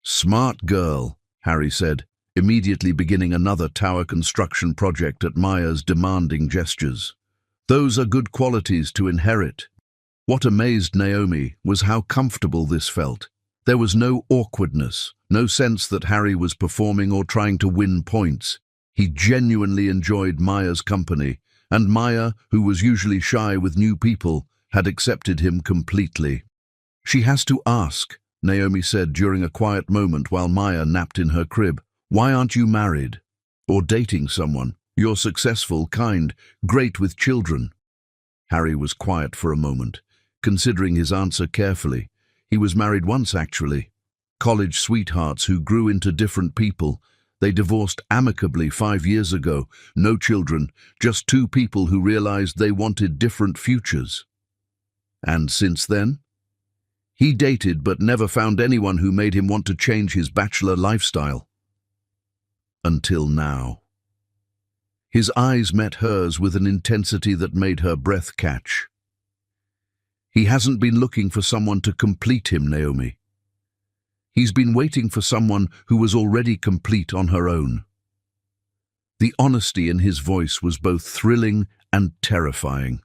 Speaker 1: Smart girl, Harry said, immediately beginning another tower construction project at Maya's demanding gestures. Those are good qualities to inherit. What amazed Naomi was how comfortable this felt. There was no awkwardness, no sense that Harry was performing or trying to win points. He genuinely enjoyed Maya's company, and Maya, who was usually shy with new people, had accepted him completely. She has to ask, Naomi said during a quiet moment while Maya napped in her crib. Why aren't you married? Or dating someone? You're successful, kind, great with children. Harry was quiet for a moment, considering his answer carefully. He was married once, actually. College sweethearts who grew into different people. They divorced amicably 5 years ago. No children, just two people who realized they wanted different futures. And since then? He dated but never found anyone who made him want to change his bachelor lifestyle. Until now. His eyes met hers with an intensity that made her breath catch. He hasn't been looking for someone to complete him, Naomi. He's been waiting for someone who was already complete on her own. The honesty in his voice was both thrilling and terrifying.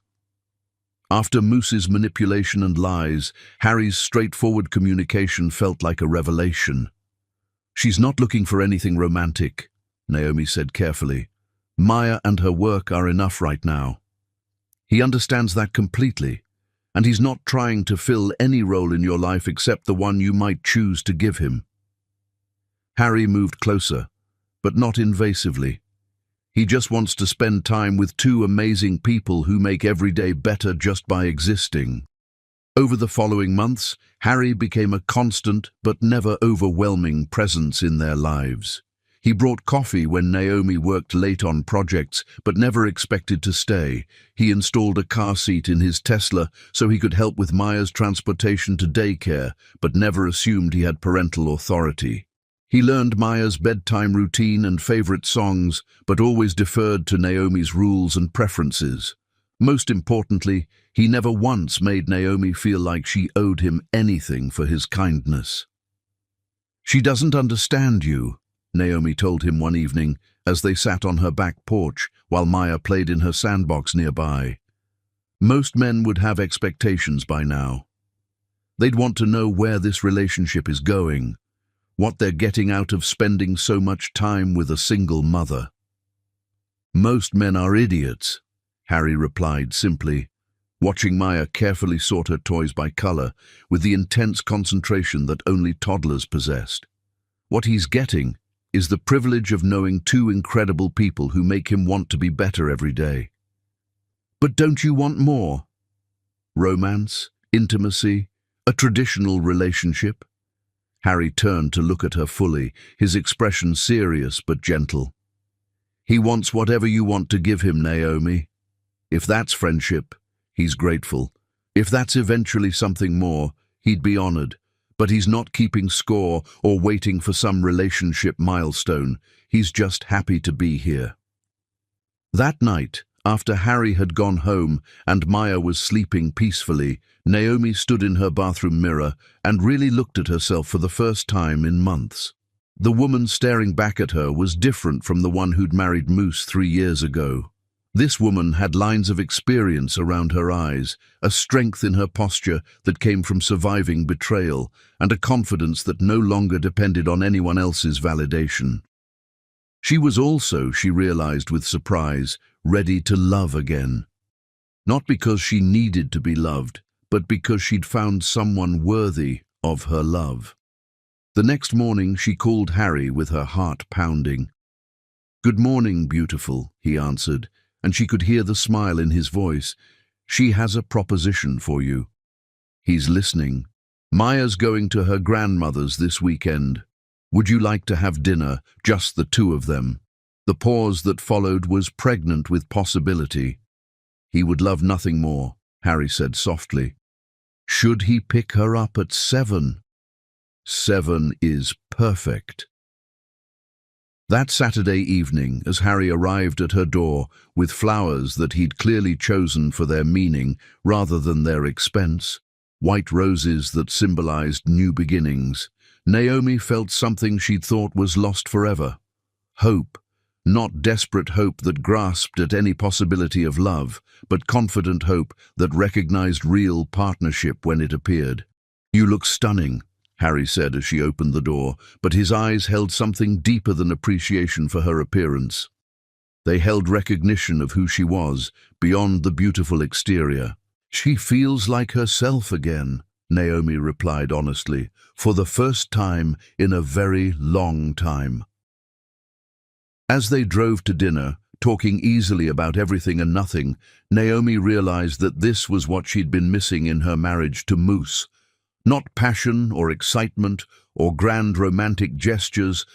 Speaker 1: After Moose's manipulation and lies, Harry's straightforward communication felt like a revelation. She's not looking for anything romantic, Naomi said carefully. Maya and her work are enough right now. He understands that completely. And he's not trying to fill any role in your life except the one you might choose to give him. Harry moved closer, but not invasively. He just wants to spend time with two amazing people who make every day better just by existing. Over the following months, Harry became a constant but never overwhelming presence in their lives. He brought coffee when Naomi worked late on projects but never expected to stay. He installed a car seat in his Tesla so he could help with Maya's transportation to daycare, but never assumed he had parental authority. He learned Maya's bedtime routine and favorite songs, but always deferred to Naomi's rules and preferences. Most importantly, he never once made Naomi feel like she owed him anything for his kindness. "She doesn't understand you," Naomi told him one evening as they sat on her back porch while Maya played in her sandbox nearby. Most men would have expectations by now. They'd want to know where this relationship is going, what they're getting out of spending so much time with a single mother. "Most men are idiots," Harry replied simply, watching Maya carefully sort her toys by color with the intense concentration that only toddlers possessed. What he's getting is the privilege of knowing two incredible people who make him want to be better every day. "But don't you want more? Romance, intimacy, a traditional relationship?" Harry turned to look at her fully, his expression serious but gentle. "He wants whatever you want to give him, Naomi. If that's friendship, he's grateful. If that's eventually something more, he'd be honored. But he's not keeping score or waiting for some relationship milestone. He's just happy to be here." That night, after Harry had gone home and Maya was sleeping peacefully, Naomi stood in her bathroom mirror and really looked at herself for the first time in months. The woman staring back at her was different from the one who'd married Moose 3 years ago. This woman had lines of experience around her eyes, a strength in her posture that came from surviving betrayal, and a confidence that no longer depended on anyone else's validation. She was also, she realized with surprise, ready to love again. Not because she needed to be loved, but because she'd found someone worthy of her love. The next morning she called Harry with her heart pounding. "Good morning, beautiful," he answered, and she could hear the smile in his voice. "She has a proposition for you." He's listening. "Maya's going to her grandmother's this weekend. Would you like to have dinner, just the two of them?" The pause that followed was pregnant with possibility. "He would love nothing more," Harry said softly. "Should he pick her up at 7? 7 is perfect." That Saturday evening, as Harry arrived at her door with flowers that he'd clearly chosen for their meaning rather than their expense, white roses that symbolized new beginnings, Naomi felt something she'd thought was lost forever. Hope. Not desperate hope that grasped at any possibility of love, but confident hope that recognized real partnership when it appeared. "You look stunning," Harry said as she opened the door, but his eyes held something deeper than appreciation for her appearance. They held recognition of who she was, beyond the beautiful exterior. "She feels like herself again," Naomi replied honestly, "for the first time in a very long time." As they drove to dinner, talking easily about everything and nothing, Naomi realized that this was what she'd been missing in her marriage to Moose. Not passion or excitement or grand romantic gestures,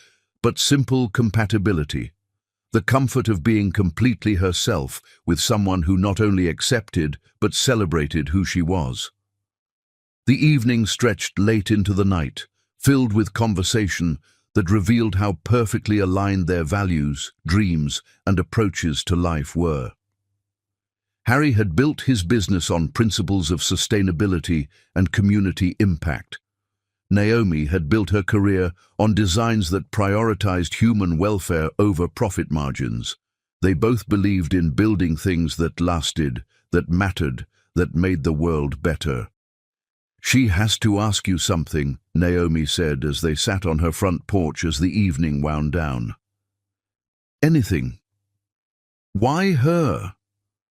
Speaker 1: but simple compatibility. The comfort of being completely herself with someone who not only accepted but celebrated who she was. The evening stretched late into the night, filled with conversation that revealed how perfectly aligned their values, dreams, and approaches to life were. Harry had built his business on principles of sustainability and community impact. Naomi had built her career on designs that prioritized human welfare over profit margins. They both believed in building things that lasted, that mattered, that made the world better. "She has to ask you something," Naomi said as they sat on her front porch as the evening wound down. "Anything." "Why her?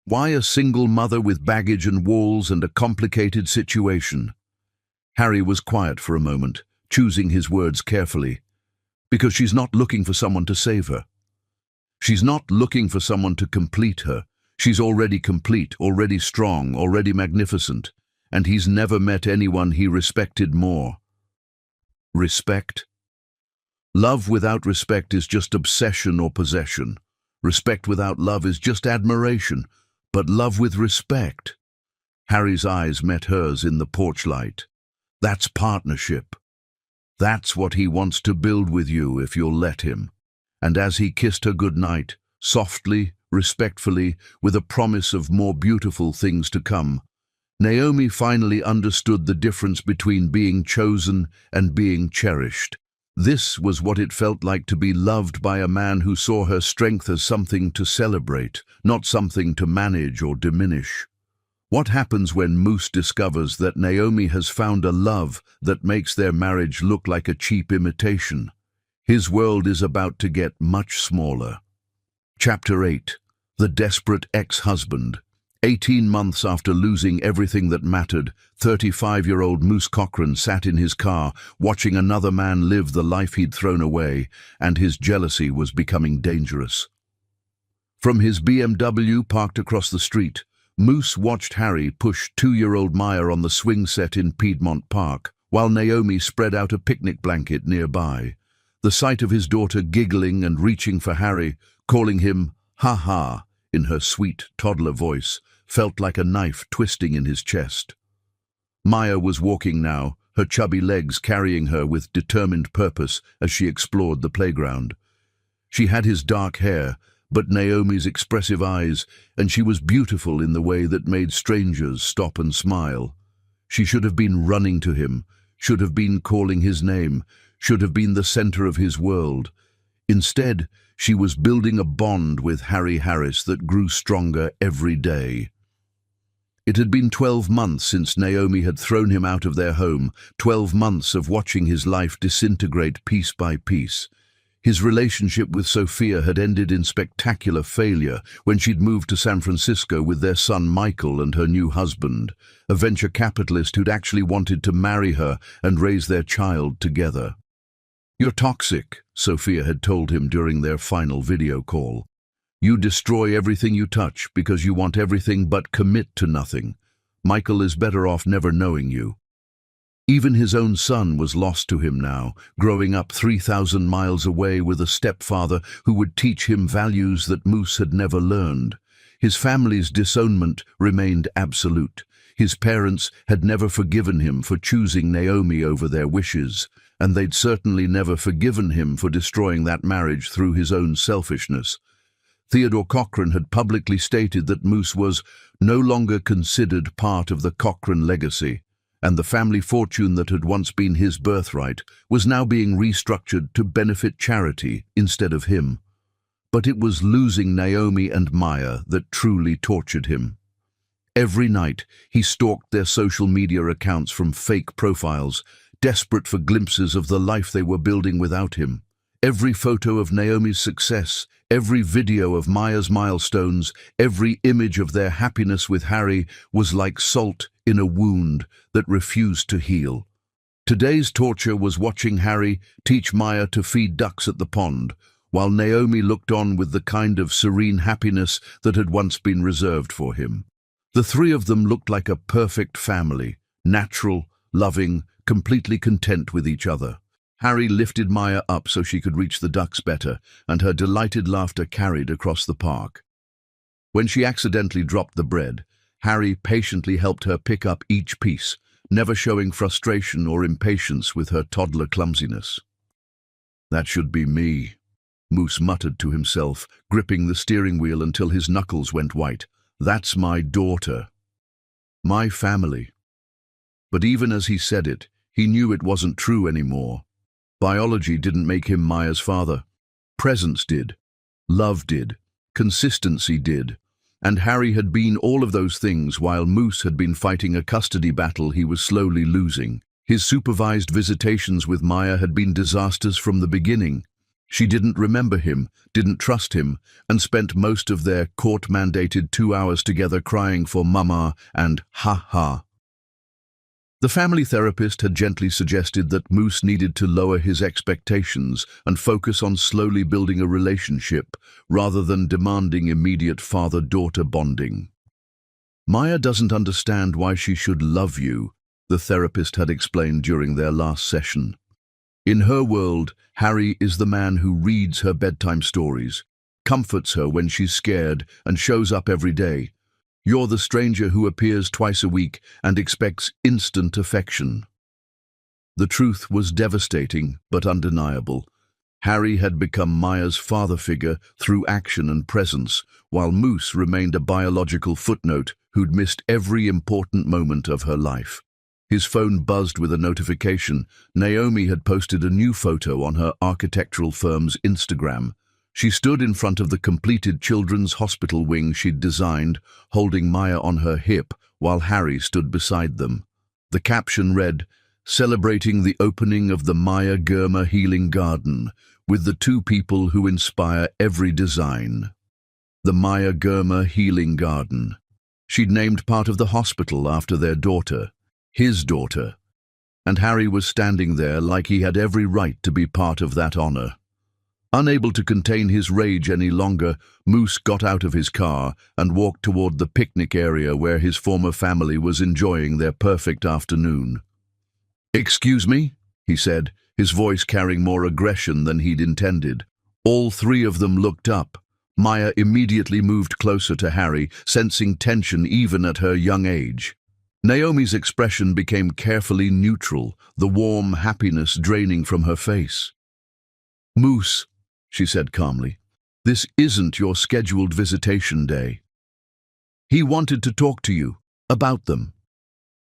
Speaker 1: Why a single mother with baggage and walls and a complicated situation?" Harry was quiet for a moment, choosing his words carefully. "Because she's not looking for someone to save her. She's not looking for someone to complete her. She's already complete, already strong, already magnificent, and he's never met anyone he respected more." "Respect?" Love without respect is just obsession or possession. Respect without love is just admiration. But love with respect. Harry's eyes met hers in the porch light. That's partnership. That's what he wants to build with you if you'll let him. And as he kissed her goodnight, softly, respectfully, with a promise of more beautiful things to come, Naomi finally understood the difference between being chosen and being cherished. This was what it felt like to be loved by a man who saw her strength as something to celebrate, not something to manage or diminish. What happens when Moose discovers that Naomi has found a love that makes their marriage look like a cheap imitation? His world is about to get much smaller. Chapter 8. The Desperate Ex-Husband. 18 months after losing everything that mattered, 35-year-old Moose Cochran sat in his car, watching another man live the life he'd thrown away, and his jealousy was becoming dangerous. From his BMW parked across the street, Moose watched Harry push 2-year-old Maya on the swing set in Piedmont Park, while Naomi spread out a picnic blanket nearby. The sight of his daughter giggling and reaching for Harry, calling him "ha-ha" in her sweet toddler voice, felt like a knife twisting in his chest. Maya was walking now, her chubby legs carrying her with determined purpose as she explored the playground. She had his dark hair, but Naomi's expressive eyes, and she was beautiful in the way that made strangers stop and smile. She should have been running to him, should have been calling his name, should have been the center of his world. Instead, she was building a bond with Harry Harris that grew stronger every day. It had been 12 months since Naomi had thrown him out of their home, 12 months of watching his life disintegrate piece by piece. His relationship with Sophia had ended in spectacular failure when she'd moved to San Francisco with their son Michael and her new husband, a venture capitalist who'd actually wanted to marry her and raise their child together. "You're toxic," Sophia had told him during their final video call. "You destroy everything you touch because you want everything but commit to nothing. Michael is better off never knowing you." Even his own son was lost to him now, growing up 3,000 miles away with a stepfather who would teach him values that Moose had never learned. His family's disownment remained absolute. His parents had never forgiven him for choosing Naomi over their wishes, and they'd certainly never forgiven him for destroying that marriage through his own selfishness. Theodore Cochran had publicly stated that Moose was no longer considered part of the Cochran legacy, and the family fortune that had once been his birthright was now being restructured to benefit charity instead of him. But it was losing Naomi and Maya that truly tortured him. Every night, he stalked their social media accounts from fake profiles, desperate for glimpses of the life they were building without him. Every photo of Naomi's success, every video of Maya's milestones, every image of their happiness with Harry was like salt in a wound that refused to heal. Today's torture was watching Harry teach Maya to feed ducks at the pond, while Naomi looked on with the kind of serene happiness that had once been reserved for him. The three of them looked like a perfect family, natural, loving, completely content with each other. Harry lifted Maya up so she could reach the ducks better, and her delighted laughter carried across the park. When she accidentally dropped the bread, Harry patiently helped her pick up each piece, never showing frustration or impatience with her toddler clumsiness. "That should be me," Moose muttered to himself, gripping the steering wheel until his knuckles went white. "That's my daughter. My family." But even as he said it, he knew it wasn't true anymore. Biology didn't make him Maya's father. Presence did. Love did. Consistency did. And Harry had been all of those things while Moose had been fighting a custody battle he was slowly losing. His supervised visitations with Maya had been disasters from the beginning. She didn't remember him, didn't trust him, and spent most of their court-mandated 2 hours together crying for mama and ha-ha. The family therapist had gently suggested that Moose needed to lower his expectations and focus on slowly building a relationship rather than demanding immediate father-daughter bonding. "Maya doesn't understand why she should love you," the therapist had explained during their last session. In her world, Harry is the man who reads her bedtime stories, comforts her when she's scared, and shows up every day. You're the stranger who appears twice a week and expects instant affection. The truth was devastating but undeniable. Harry had become Maya's father figure through action and presence, while Moose remained a biological footnote who'd missed every important moment of her life. His phone buzzed with a notification. Naomi had posted a new photo on her architectural firm's Instagram. She stood in front of the completed children's hospital wing she'd designed, holding Maya on her hip while Harry stood beside them. The caption read, "Celebrating the opening of the Maya Germa Healing Garden, with the two people who inspire every design." The Maya Germa Healing Garden. She'd named part of the hospital after their daughter, his daughter, and Harry was standing there like he had every right to be part of that honor. Unable to contain his rage any longer, Moose got out of his car and walked toward the picnic area where his former family was enjoying their perfect afternoon. "Excuse me?" he said, his voice carrying more aggression than he'd intended. All three of them looked up. Maya immediately moved closer to Harry, sensing tension even at her young age. Naomi's expression became carefully neutral, the warm happiness draining from her face. "Moose," she said calmly, "this isn't your scheduled visitation day. He wanted to talk to you about them."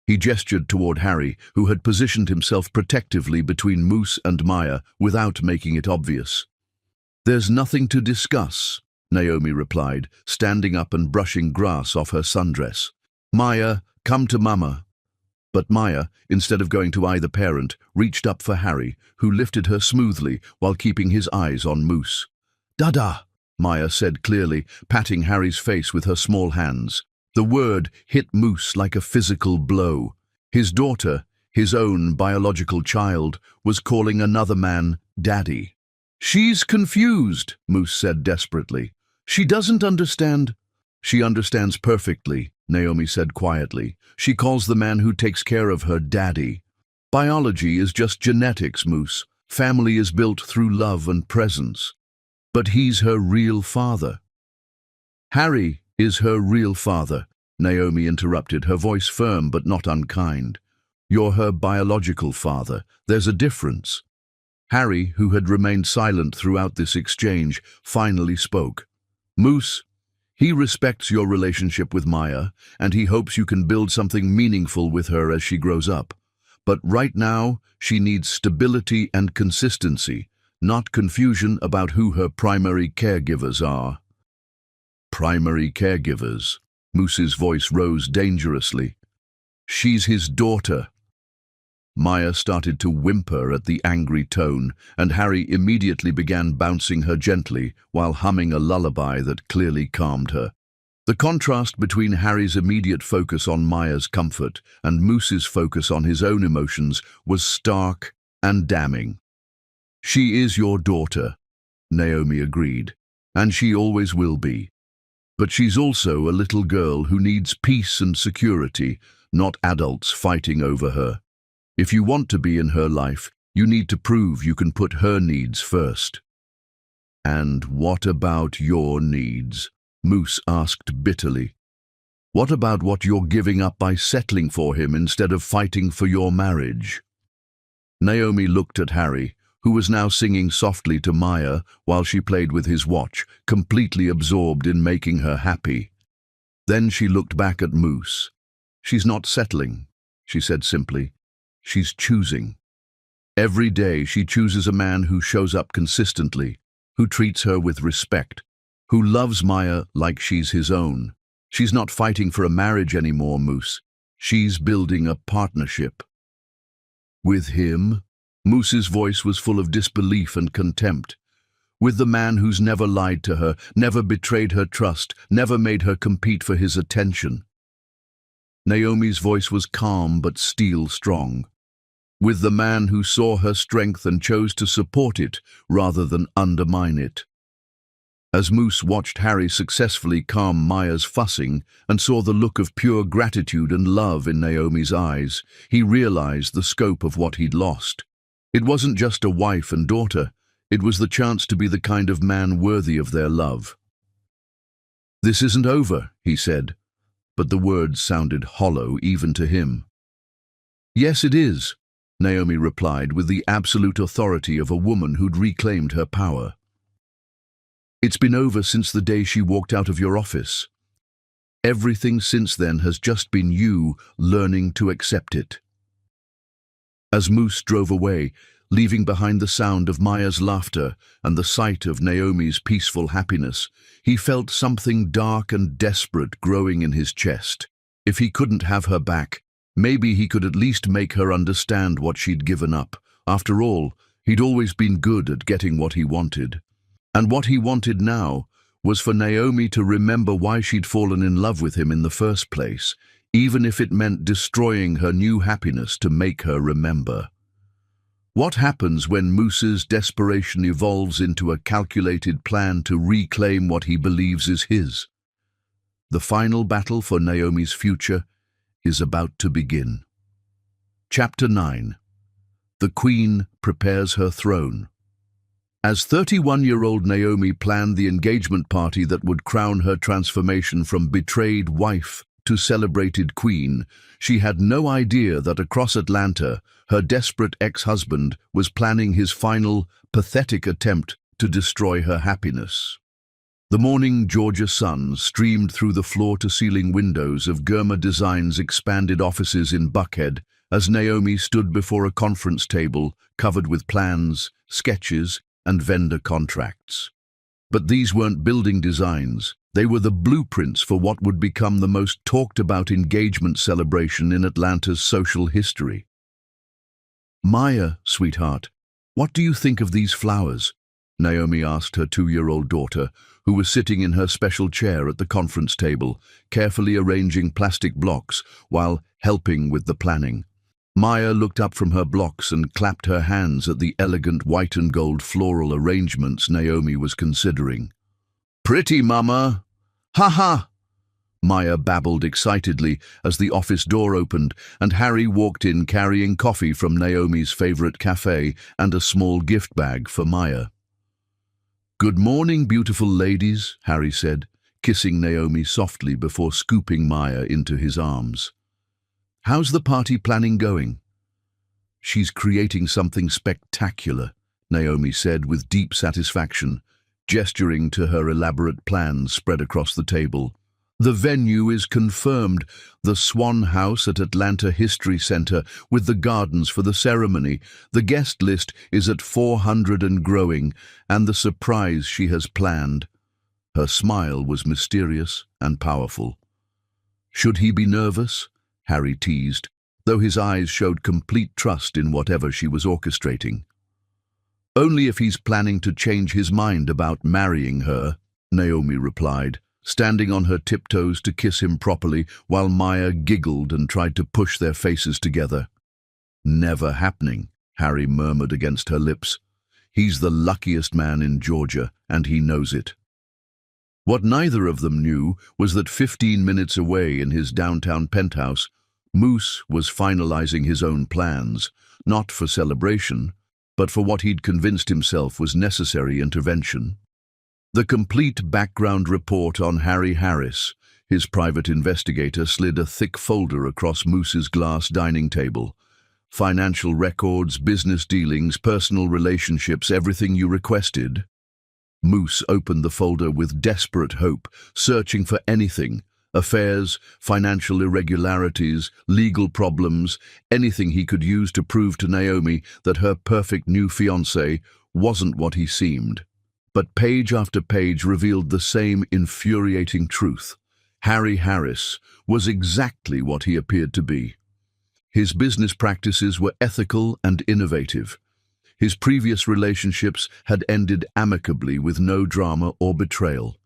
Speaker 1: He gestured toward Harry, who had positioned himself protectively between Moose and Maya without making it obvious. "There's nothing to discuss," Naomi replied, standing up and brushing grass off her sundress. "Maya, come to Mama." But Maya, instead of going to either parent, reached up for Harry, who lifted her smoothly while keeping his eyes on Moose. "Dada," Maya said clearly, patting Harry's face with her small hands. The word hit Moose like a physical blow. His daughter, his own biological child, was calling another man Daddy. "She's confused," Moose said desperately. "She doesn't understand." "She understands perfectly," Naomi said quietly. "She calls the man who takes care of her Daddy. Biology is just genetics, Moose. Family is built through love and presence. But he's her real father." "Harry is her real father," Naomi interrupted, her voice firm but not unkind. "You're her biological father. There's a difference." Harry, who had remained silent throughout this exchange, finally spoke. "Moose, he respects your relationship with Maya, and he hopes you can build something meaningful with her as she grows up. But right now, she needs stability and consistency, not confusion about who her primary caregivers are." "Primary caregivers?" Moose's voice rose dangerously. "She's his daughter." Maya started to whimper at the angry tone, and Harry immediately began bouncing her gently while humming a lullaby that clearly calmed her. The contrast between Harry's immediate focus on Maya's comfort and Moose's focus on his own emotions was stark and damning. "She is your daughter," Naomi agreed, "and she always will be. But she's also a little girl who needs peace and security, not adults fighting over her. If you want to be in her life, you need to prove you can put her needs first." "And what about your needs?" Moose asked bitterly. "What about what you're giving up by settling for him instead of fighting for your marriage?" Naomi looked at Harry, who was now singing softly to Maya while she played with his watch, completely absorbed in making her happy. Then she looked back at Moose. "She's not settling," she said simply. "She's choosing. Every day she chooses a man who shows up consistently, who treats her with respect, who loves Maya like she's his own. She's not fighting for a marriage anymore, Moose. She's building a partnership." "With him?" Moose's voice was full of disbelief and contempt. "With the man who's never lied to her, never betrayed her trust, never made her compete for his attention." Naomi's voice was calm but steel-strong. "With the man who saw her strength and chose to support it rather than undermine it." As Moose watched Harry successfully calm Maya's fussing and saw the look of pure gratitude and love in Naomi's eyes, he realized the scope of what he'd lost. It wasn't just a wife and daughter, it was the chance to be the kind of man worthy of their love. "This isn't over," he said, but the words sounded hollow even to him. "Yes, it is," Naomi replied with the absolute authority of a woman who'd reclaimed her power. "It's been over since the day she walked out of your office. Everything since then has just been you learning to accept it." As Moose drove away, leaving behind the sound of Maya's laughter and the sight of Naomi's peaceful happiness, he felt something dark and desperate growing in his chest. If he couldn't have her back, maybe he could at least make her understand what she'd given up. After all, he'd always been good at getting what he wanted. And what he wanted now was for Naomi to remember why she'd fallen in love with him in the first place, even if it meant destroying her new happiness to make her remember. What happens when Moose's desperation evolves into a calculated plan to reclaim what he believes is his? The final battle for Naomi's future is about to begin. Chapter 9. The Queen Prepares Her Throne. As 31-year-old Naomi planned the engagement party that would crown her transformation from betrayed wife to celebrated queen, she had no idea that across Atlanta, her desperate ex-husband was planning his final, pathetic attempt to destroy her happiness. The morning Georgia sun streamed through the floor-to-ceiling windows of Gurma Design's expanded offices in Buckhead as Naomi stood before a conference table covered with plans, sketches, and vendor contracts. But these weren't building designs. They were the blueprints for what would become the most talked-about engagement celebration in Atlanta's social history. "Maya, sweetheart, what do you think of these flowers?" Naomi asked her 2-year-old daughter, who was sitting in her special chair at the conference table, carefully arranging plastic blocks while helping with the planning. Maya looked up from her blocks and clapped her hands at the elegant white and gold floral arrangements Naomi was considering. "Pretty, Mama! Ha ha!" Maya babbled excitedly as the office door opened and Harry walked in carrying coffee from Naomi's favorite cafe and a small gift bag for Maya. "Good morning, beautiful ladies," Harry said, kissing Naomi softly before scooping Maya into his arms. "How's the party planning going?" "She's creating something spectacular," Naomi said with deep satisfaction, gesturing to her elaborate plans spread across the table. "The venue is confirmed, the Swan House at Atlanta History Center with the gardens for the ceremony. The guest list is at 400 and growing, and the surprise she has planned." Her smile was mysterious and powerful. "Should he be nervous?" Harry teased, though his eyes showed complete trust in whatever she was orchestrating. "Only if he's planning to change his mind about marrying her," Naomi replied, standing on her tiptoes to kiss him properly while Maya giggled and tried to push their faces together. "Never happening," Harry murmured against her lips. "He's the luckiest man in Georgia, and he knows it." What neither of them knew was that 15 minutes away in his downtown penthouse, Moose was finalizing his own plans, not for celebration, but for what he'd convinced himself was necessary intervention. The complete background report on Harry Harris, his private investigator, slid a thick folder across Moose's glass dining table. "Financial records, business dealings, personal relationships, everything you requested." Moose opened the folder with desperate hope, searching for anything. Affairs, financial irregularities, legal problems, anything he could use to prove to Naomi that her perfect new fiancé wasn't what he seemed. But page after page revealed the same infuriating truth. Harry Harris was exactly what he appeared to be. His business practices were ethical and innovative. His previous relationships had ended amicably with no drama or betrayal.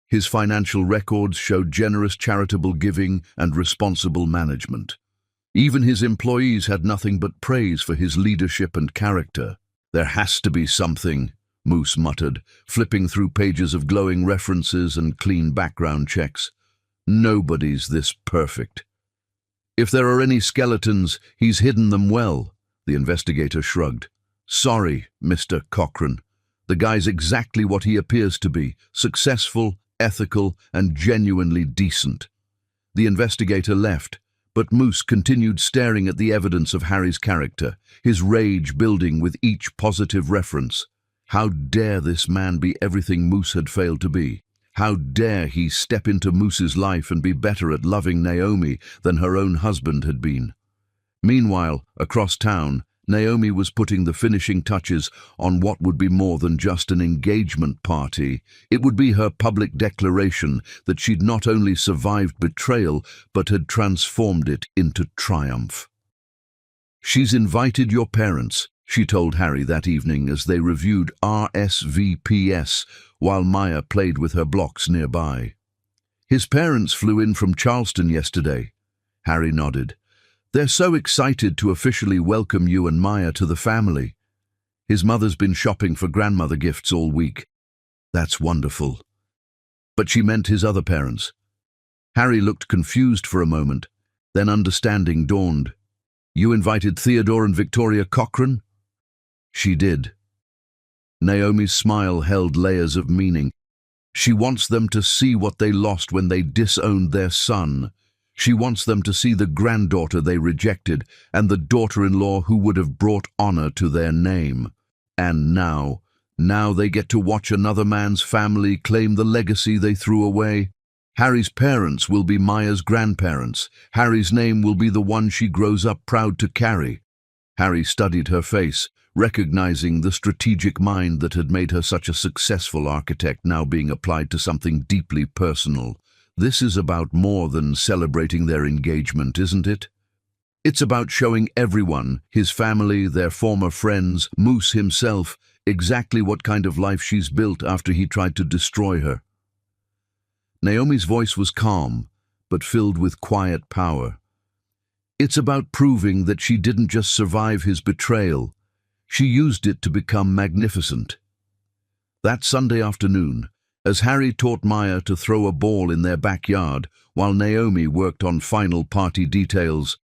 Speaker 1: His financial records showed generous charitable giving and responsible management. Even his employees had nothing but praise for his leadership and character. "There has to be something," Moose muttered, flipping through pages of glowing references and clean background checks. "Nobody's this perfect." "If there are any skeletons, he's hidden them well," the investigator shrugged. Sorry, Mr. Cochrane. The guy's exactly what he appears to be, successful, ethical, and genuinely decent. The investigator left, but Moose continued staring at the evidence of Harry's character, his rage building with each positive reference. How dare this man be everything Moose had failed to be? How dare he step into Moose's life and be better at loving Naomi than her own husband had been? Meanwhile, across town, Naomi was putting the finishing touches on what would be more than just an engagement party. It would be her public declaration that she'd not only survived betrayal, but had transformed it into triumph. "She's invited your parents," she told Harry that evening as they reviewed RSVPs while Maya played with her blocks nearby. "His parents flew in from Charleston yesterday." Harry nodded. "They're so excited to officially welcome you and Maya to the family. His mother's been shopping for grandmother gifts all week." "That's wonderful." But she meant his other parents. Harry looked confused for a moment, then understanding dawned. "You invited Theodore and Victoria Cochrane?" She did. Naomi's smile held layers of meaning. She wants them to see what they lost when they disowned their son. She wants them to see the granddaughter they rejected and the daughter-in-law who would have brought honor to their name. And now they get to watch another man's family claim the legacy they threw away. Harry's parents will be Maya's grandparents. Harry's name will be the one she grows up proud to carry. Harry studied her face, recognizing the strategic mind that had made her such a successful architect now being applied to something deeply personal. This is about more than celebrating their engagement, isn't it? It's about showing everyone, his family, their former friends, Moose himself, exactly what kind of life she's built after he tried to destroy her. Naomi's voice was calm, but filled with quiet power. It's about proving that she didn't just survive his betrayal. She used it to become magnificent. That Sunday afternoon, as Harry taught Maya to throw a ball in their backyard while Naomi worked on final party details,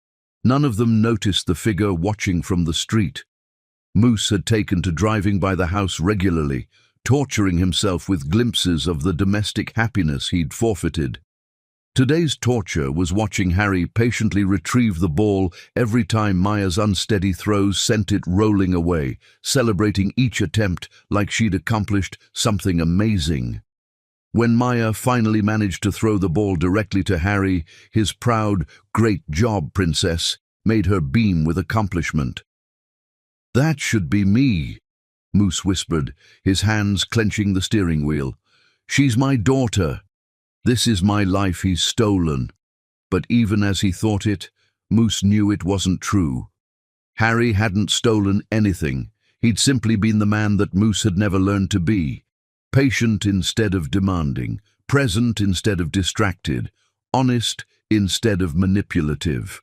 Speaker 1: none of them noticed the figure watching from the street. Moose had taken to driving by the house regularly, torturing himself with glimpses of the domestic happiness he'd forfeited. Today's torture was watching Harry patiently retrieve the ball every time Maya's unsteady throws sent it rolling away, celebrating each attempt like she'd accomplished something amazing. When Maya finally managed to throw the ball directly to Harry, his proud, "Great job, princess," made her beam with accomplishment. "That should be me," Moose whispered, his hands clenching the steering wheel. "She's my daughter. This is my life he's stolen." But even as he thought it, Moose knew it wasn't true. Harry hadn't stolen anything. He'd simply been the man that Moose had never learned to be. Patient instead of demanding, present instead of distracted, honest instead of manipulative.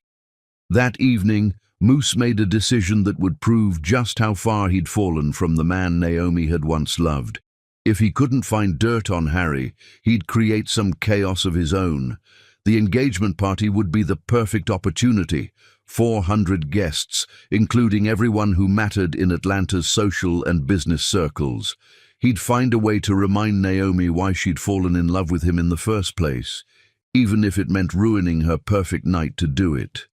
Speaker 1: That evening, Moose made a decision that would prove just how far he'd fallen from the man Naomi had once loved. If he couldn't find dirt on Harry, he'd create some chaos of his own. The engagement party would be the perfect opportunity. 400 guests, including everyone who mattered in Atlanta's social and business circles. He'd find a way to remind Naomi why she'd fallen in love with him in the first place, even if it meant ruining her perfect night to do it.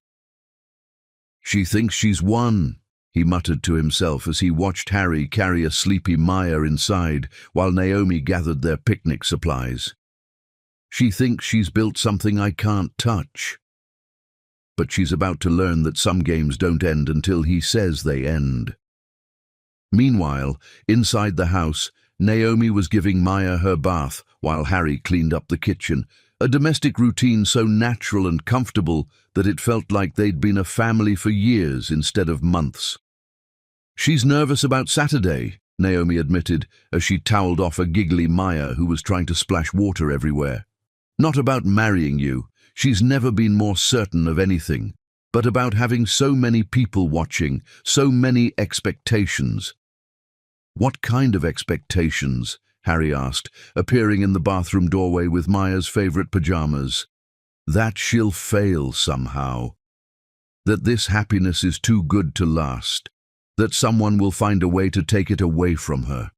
Speaker 1: "She thinks she's won," he muttered to himself as he watched Harry carry a sleepy Maya inside while Naomi gathered their picnic supplies. "She thinks she's built something I can't touch." But she's about to learn that some games don't end until he says they end. Meanwhile, inside the house, Naomi was giving Maya her bath while Harry cleaned up the kitchen, a domestic routine so natural and comfortable that it felt like they'd been a family for years instead of months. "She's nervous about Saturday," Naomi admitted as she toweled off a giggly Maya who was trying to splash water everywhere. "Not about marrying you. She's never been more certain of anything, but about having so many people watching, so many expectations." "What kind of expectations?" Harry asked, appearing in the bathroom doorway with Maya's favorite pajamas. "That she'll fail somehow. That this happiness is too good to last. that someone will find a way to take it away from her.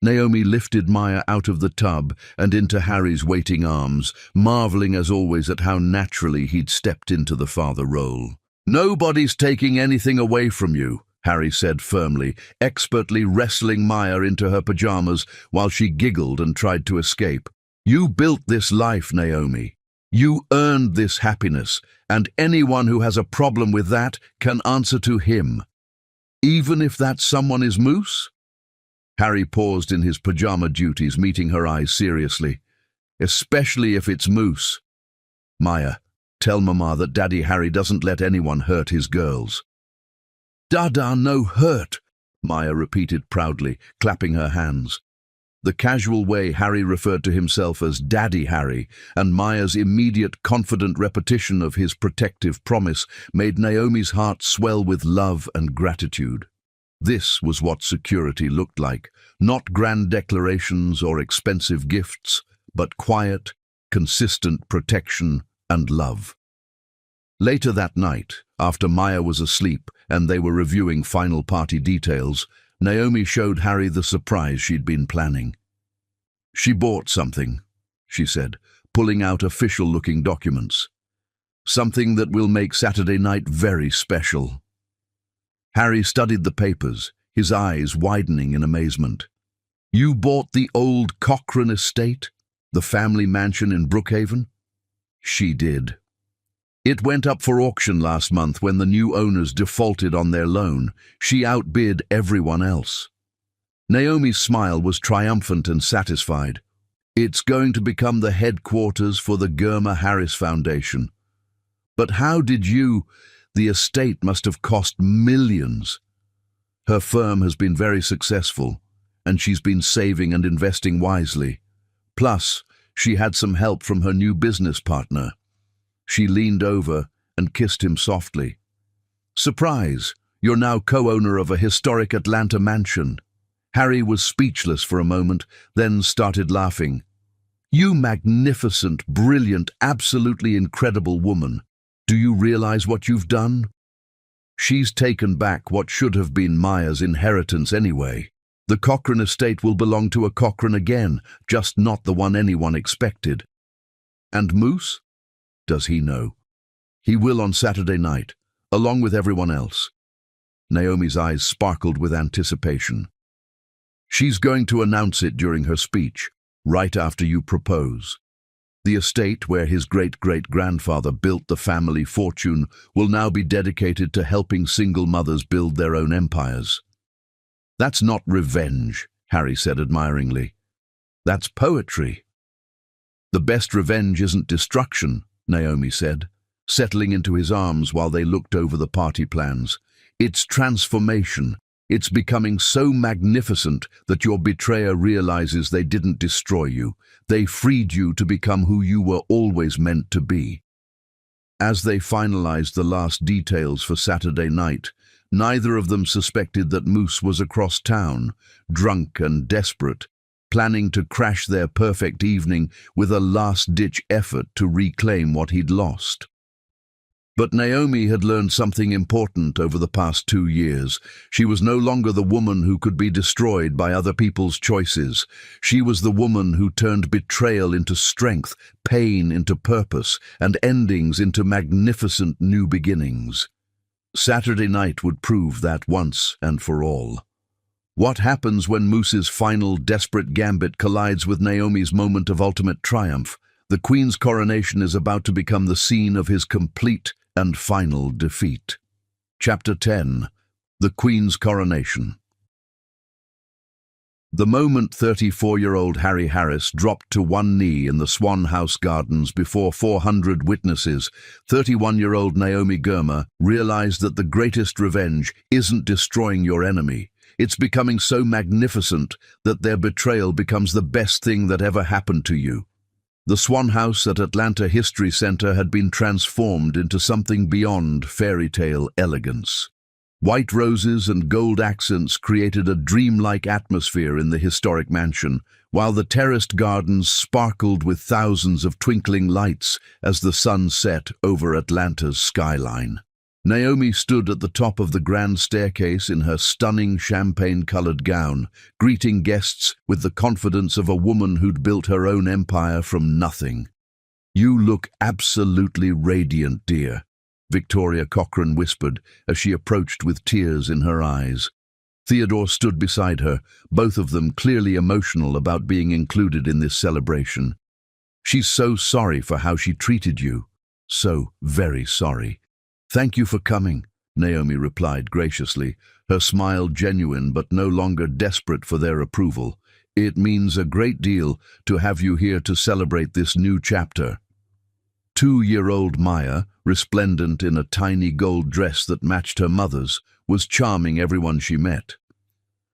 Speaker 1: Naomi lifted Maya out of the tub and into Harry's waiting arms, marveling as always at how naturally he'd stepped into the father role. "Nobody's taking anything away from you," Harry said firmly, expertly wrestling Maya into her pajamas while she giggled and tried to escape. "You built this life, Naomi. You earned this happiness, and anyone who has a problem with that can answer to him. Even if that someone is Moose?" Harry paused in his pajama duties, meeting her eyes seriously. "Especially if it's Moose. Maya, tell Mama that Daddy Harry doesn't let anyone hurt his girls." "Dada no hurt," Maya repeated proudly, clapping her hands. The casual way Harry referred to himself as Daddy Harry and Maya's immediate confident repetition of his protective promise made Naomi's heart swell with love and gratitude. This was what security looked like, not grand declarations or expensive gifts, but quiet, consistent protection and love. Later that night, after Maya was asleep and they were reviewing final party details, Naomi showed Harry the surprise she'd been planning. "She bought something," she said, pulling out official-looking documents. "Something that will make Saturday night very special." Harry studied the papers, his eyes widening in amazement. "You bought the old Cochrane estate? The family mansion in Brookhaven?" She did. "It went up for auction last month when the new owners defaulted on their loan. She outbid everyone else." Naomi's smile was triumphant and satisfied. "It's going to become the headquarters for the Germa Harris Foundation. But how did you... The estate must have cost millions." "Her firm has been very successful, and she's been saving and investing wisely. Plus, she had some help from her new business partner." She leaned over and kissed him softly. "Surprise, you're now co-owner of a historic Atlanta mansion." Harry was speechless for a moment, then started laughing. "You magnificent, brilliant, absolutely incredible woman. Do you realize what you've done? She's taken back what should have been Maya's inheritance anyway. The Cochrane estate will belong to a Cochrane again, just not the one anyone expected." "And Moose? Does he know?" "He will on Saturday night, along with everyone else." Naomi's eyes sparkled with anticipation. "She's going to announce it during her speech, right after you propose. The estate where his great-great-grandfather built the family fortune will now be dedicated to helping single mothers build their own empires." "That's not revenge," Harry said admiringly. "That's poetry." "The best revenge isn't destruction," Naomi said, settling into his arms while they looked over the party plans. "It's transformation. It's becoming so magnificent that your betrayer realizes they didn't destroy you. They freed you to become who you were always meant to be." As they finalized the last details for Saturday night, neither of them suspected that Moose was across town, drunk and desperate, planning to crash their perfect evening with a last-ditch effort to reclaim what he'd lost. But Naomi had learned something important over the past 2 years. She was no longer the woman who could be destroyed by other people's choices. She was the woman who turned betrayal into strength, pain into purpose, and endings into magnificent new beginnings. Saturday night would prove that once and for all. What happens when Moose's final desperate gambit collides with Naomi's moment of ultimate triumph? The Queen's coronation is about to become the scene of his complete and final defeat. Chapter 10. The Queen's Coronation. The moment 34-year-old Harry Harris dropped to one knee in the Swan House Gardens before 400 witnesses, 31-year-old Naomi Germa realized that the greatest revenge isn't destroying your enemy. It's becoming so magnificent that their betrayal becomes the best thing that ever happened to you. The Swan House at Atlanta History Center had been transformed into something beyond fairy tale elegance. White roses and gold accents created a dreamlike atmosphere in the historic mansion, while the terraced gardens sparkled with thousands of twinkling lights as the sun set over Atlanta's skyline. Naomi stood at the top of the grand staircase in her stunning champagne-colored gown, greeting guests with the confidence of a woman who'd built her own empire from nothing. "You look absolutely radiant, dear," Victoria Cochrane whispered as she approached with tears in her eyes. Theodore stood beside her, both of them clearly emotional about being included in this celebration. "She's so sorry for how she treated you. So very sorry." "Thank you for coming," Naomi replied graciously, her smile genuine but no longer desperate for their approval. "It means a great deal to have you here to celebrate this new chapter." 2-year-old Maya, resplendent in a tiny gold dress that matched her mother's, was charming everyone she met.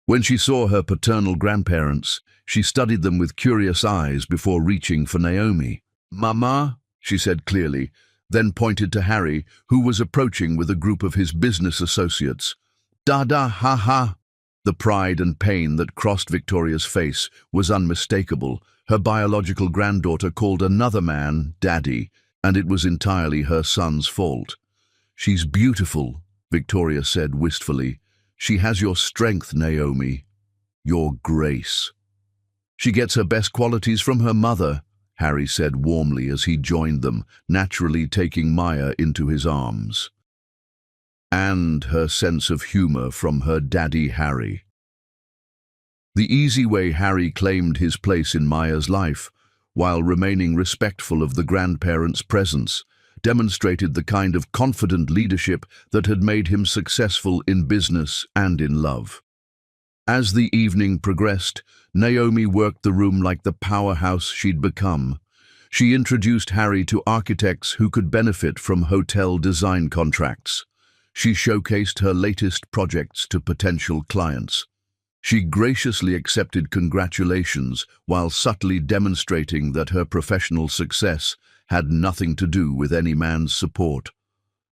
Speaker 1: When she saw her paternal grandparents, she studied them with curious eyes before reaching for Naomi. "Mama," she said clearly, then pointed to Harry, who was approaching with a group of his business associates. "Dada, ha-ha." The pride and pain that crossed Victoria's face was unmistakable. Her biological granddaughter called another man Daddy, and it was entirely her son's fault. "She's beautiful," Victoria said wistfully. "She has your strength, Naomi. Your grace." "She gets her best qualities from her mother," Harry said warmly as he joined them, naturally taking Maya into his arms. "And her sense of humor from her daddy Harry." The easy way Harry claimed his place in Maya's life, while remaining respectful of the grandparents' presence, demonstrated the kind of confident leadership that had made him successful in business and in love. As the evening progressed, Naomi worked the room like the powerhouse she'd become. She introduced Harry to architects who could benefit from hotel design contracts. She showcased her latest projects to potential clients. She graciously accepted congratulations while subtly demonstrating that her professional success had nothing to do with any man's support.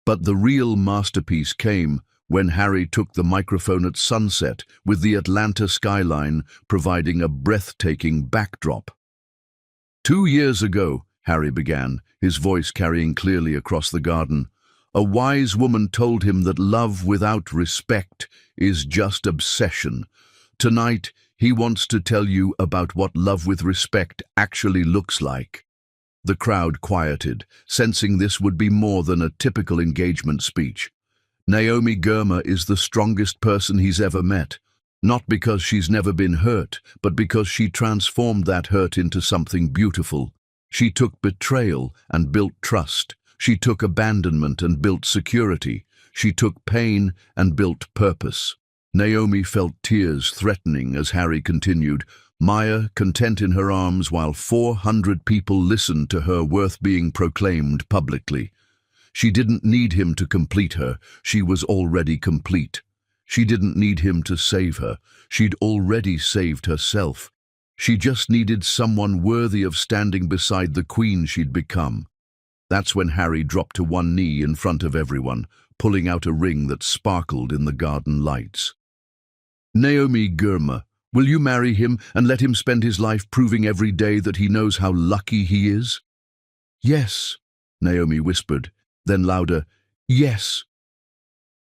Speaker 1: But the real masterpiece came when Harry took the microphone at sunset, with the Atlanta skyline providing a breathtaking backdrop. 2 years ago," Harry began, his voice carrying clearly across the garden, "a wise woman told him that love without respect is just obsession. Tonight, he wants to tell you about what love with respect actually looks like." The crowd quieted, sensing this would be more than a typical engagement speech. Naomi Girma is the strongest person he's ever met, not because she's never been hurt, but because she transformed that hurt into something beautiful. She took betrayal and built trust. She took abandonment and built security. She took pain and built purpose. Naomi felt tears threatening as Harry continued, Maya content in her arms while 400 people listened to her worth being proclaimed publicly. She didn't need him to complete her, she was already complete. She didn't need him to save her, she'd already saved herself. She just needed someone worthy of standing beside the queen she'd become. That's when Harry dropped to one knee in front of everyone, pulling out a ring that sparkled in the garden lights. "Naomi Girma, will you marry him and let him spend his life proving every day that he knows how lucky he is?" "Yes," Naomi whispered, then louder, "Yes."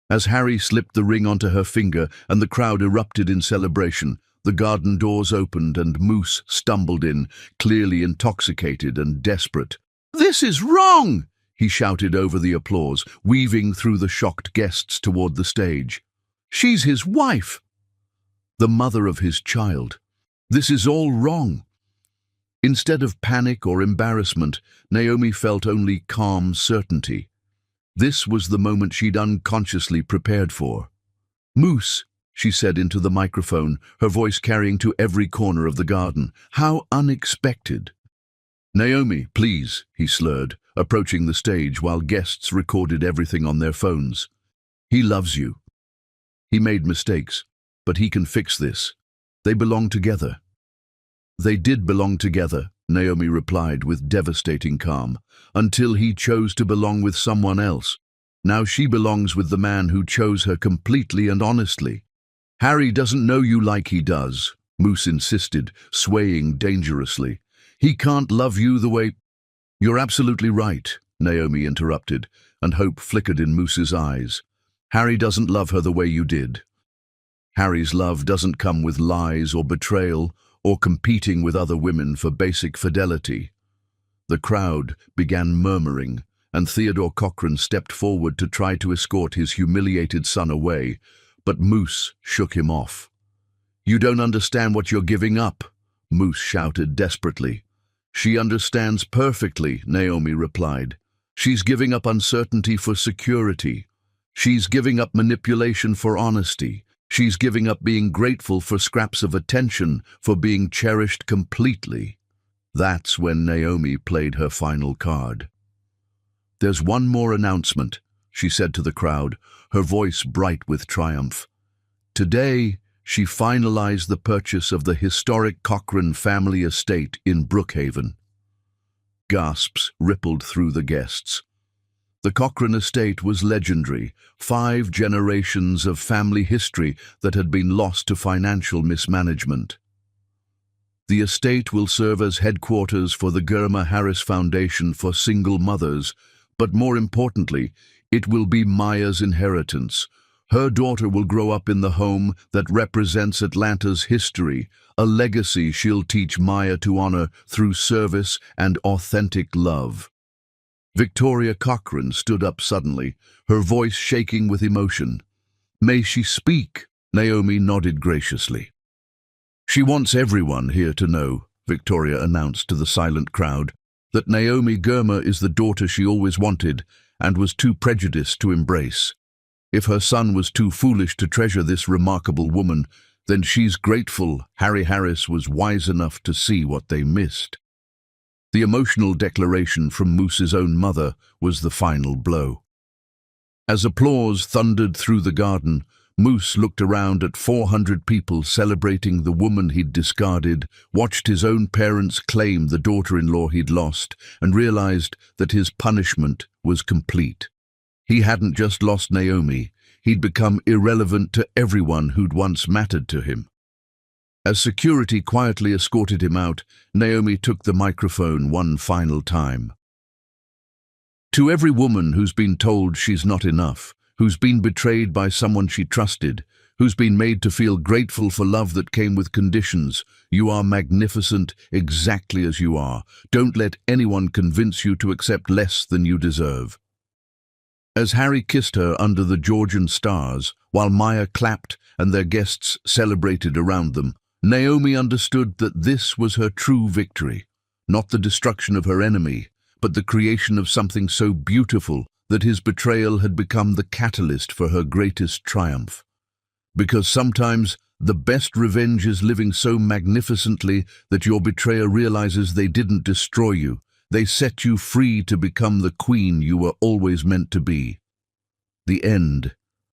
Speaker 1: As Harry slipped the ring onto her finger and the crowd erupted in celebration, the garden doors opened and Moose stumbled in, clearly intoxicated and desperate. "This is wrong!" he shouted over the applause, weaving through the shocked guests toward the stage. "She's his wife, the mother of his child. This is all wrong." Instead of panic or embarrassment, Naomi felt only calm certainty. This was the moment she'd unconsciously prepared for. "Moose," she said into the microphone, her voice carrying to every corner of the garden. "How unexpected." "Naomi, please," he slurred, approaching the stage while guests recorded everything on their phones. "He loves you. He made mistakes, but he can fix this. They belong together." "They did belong together," Naomi replied with devastating calm, "until he chose to belong with someone else. Now she belongs with the man who chose her completely and honestly." "Harry doesn't know you like he does," Moose insisted, swaying dangerously. "He can't love you the way—" "You're absolutely right," Naomi interrupted, and hope flickered in Moose's eyes. Harry doesn't love her the way you did. Harry's love doesn't come with lies or betrayal or competing with other women for basic fidelity. The crowd began murmuring, and Theodore Cochrane stepped forward to try to escort his humiliated son away, but Moose shook him off. "You don't understand what you're giving up," Moose shouted desperately. "She understands perfectly," Naomi replied. "She's giving up uncertainty for security. She's giving up manipulation for honesty. She's giving up being grateful for scraps of attention, for being cherished completely." That's when Naomi played her final card. "There's one more announcement," she said to the crowd, her voice bright with triumph. "Today, she finalized the purchase of the historic Cochrane family estate in Brookhaven." Gasps rippled through the guests. The Cochrane estate was legendary, 5 generations of family history that had been lost to financial mismanagement. The estate will serve as headquarters for the Germa Harris Foundation for Single Mothers, but more importantly, it will be Maya's inheritance. Her daughter will grow up in the home that represents Atlanta's history, a legacy she'll teach Maya to honor through service and authentic love. Victoria Cochrane stood up suddenly, her voice shaking with emotion. "May she speak?" Naomi nodded graciously. "She wants everyone here to know," Victoria announced to the silent crowd, "that Naomi Germa is the daughter she always wanted and was too prejudiced to embrace. If her son was too foolish to treasure this remarkable woman, then she's grateful Harry Harris was wise enough to see what they missed." The emotional declaration from Moose's own mother was the final blow. As applause thundered through the garden, Moose looked around at 400 people celebrating the woman he'd discarded, watched his own parents claim the daughter-in-law he'd lost, and realized that his punishment was complete. He hadn't just lost Naomi, he'd become irrelevant to everyone who'd once mattered to him. As security quietly escorted him out, Naomi took the microphone one final time. "To every woman who's been told she's not enough, who's been betrayed by someone she trusted, who's been made to feel grateful for love that came with conditions, you are magnificent exactly as you are. Don't let anyone convince you to accept less than you deserve." As Harry kissed her under the Georgian stars, while Maya clapped and their guests celebrated around them, Naomi understood that this was her true victory, not the destruction of her enemy, but the creation of something so beautiful that his betrayal had become the catalyst for her greatest triumph. Because sometimes the best revenge is living so magnificently that your betrayer realizes they didn't destroy you, they set you free to become the queen you were always meant to be. The end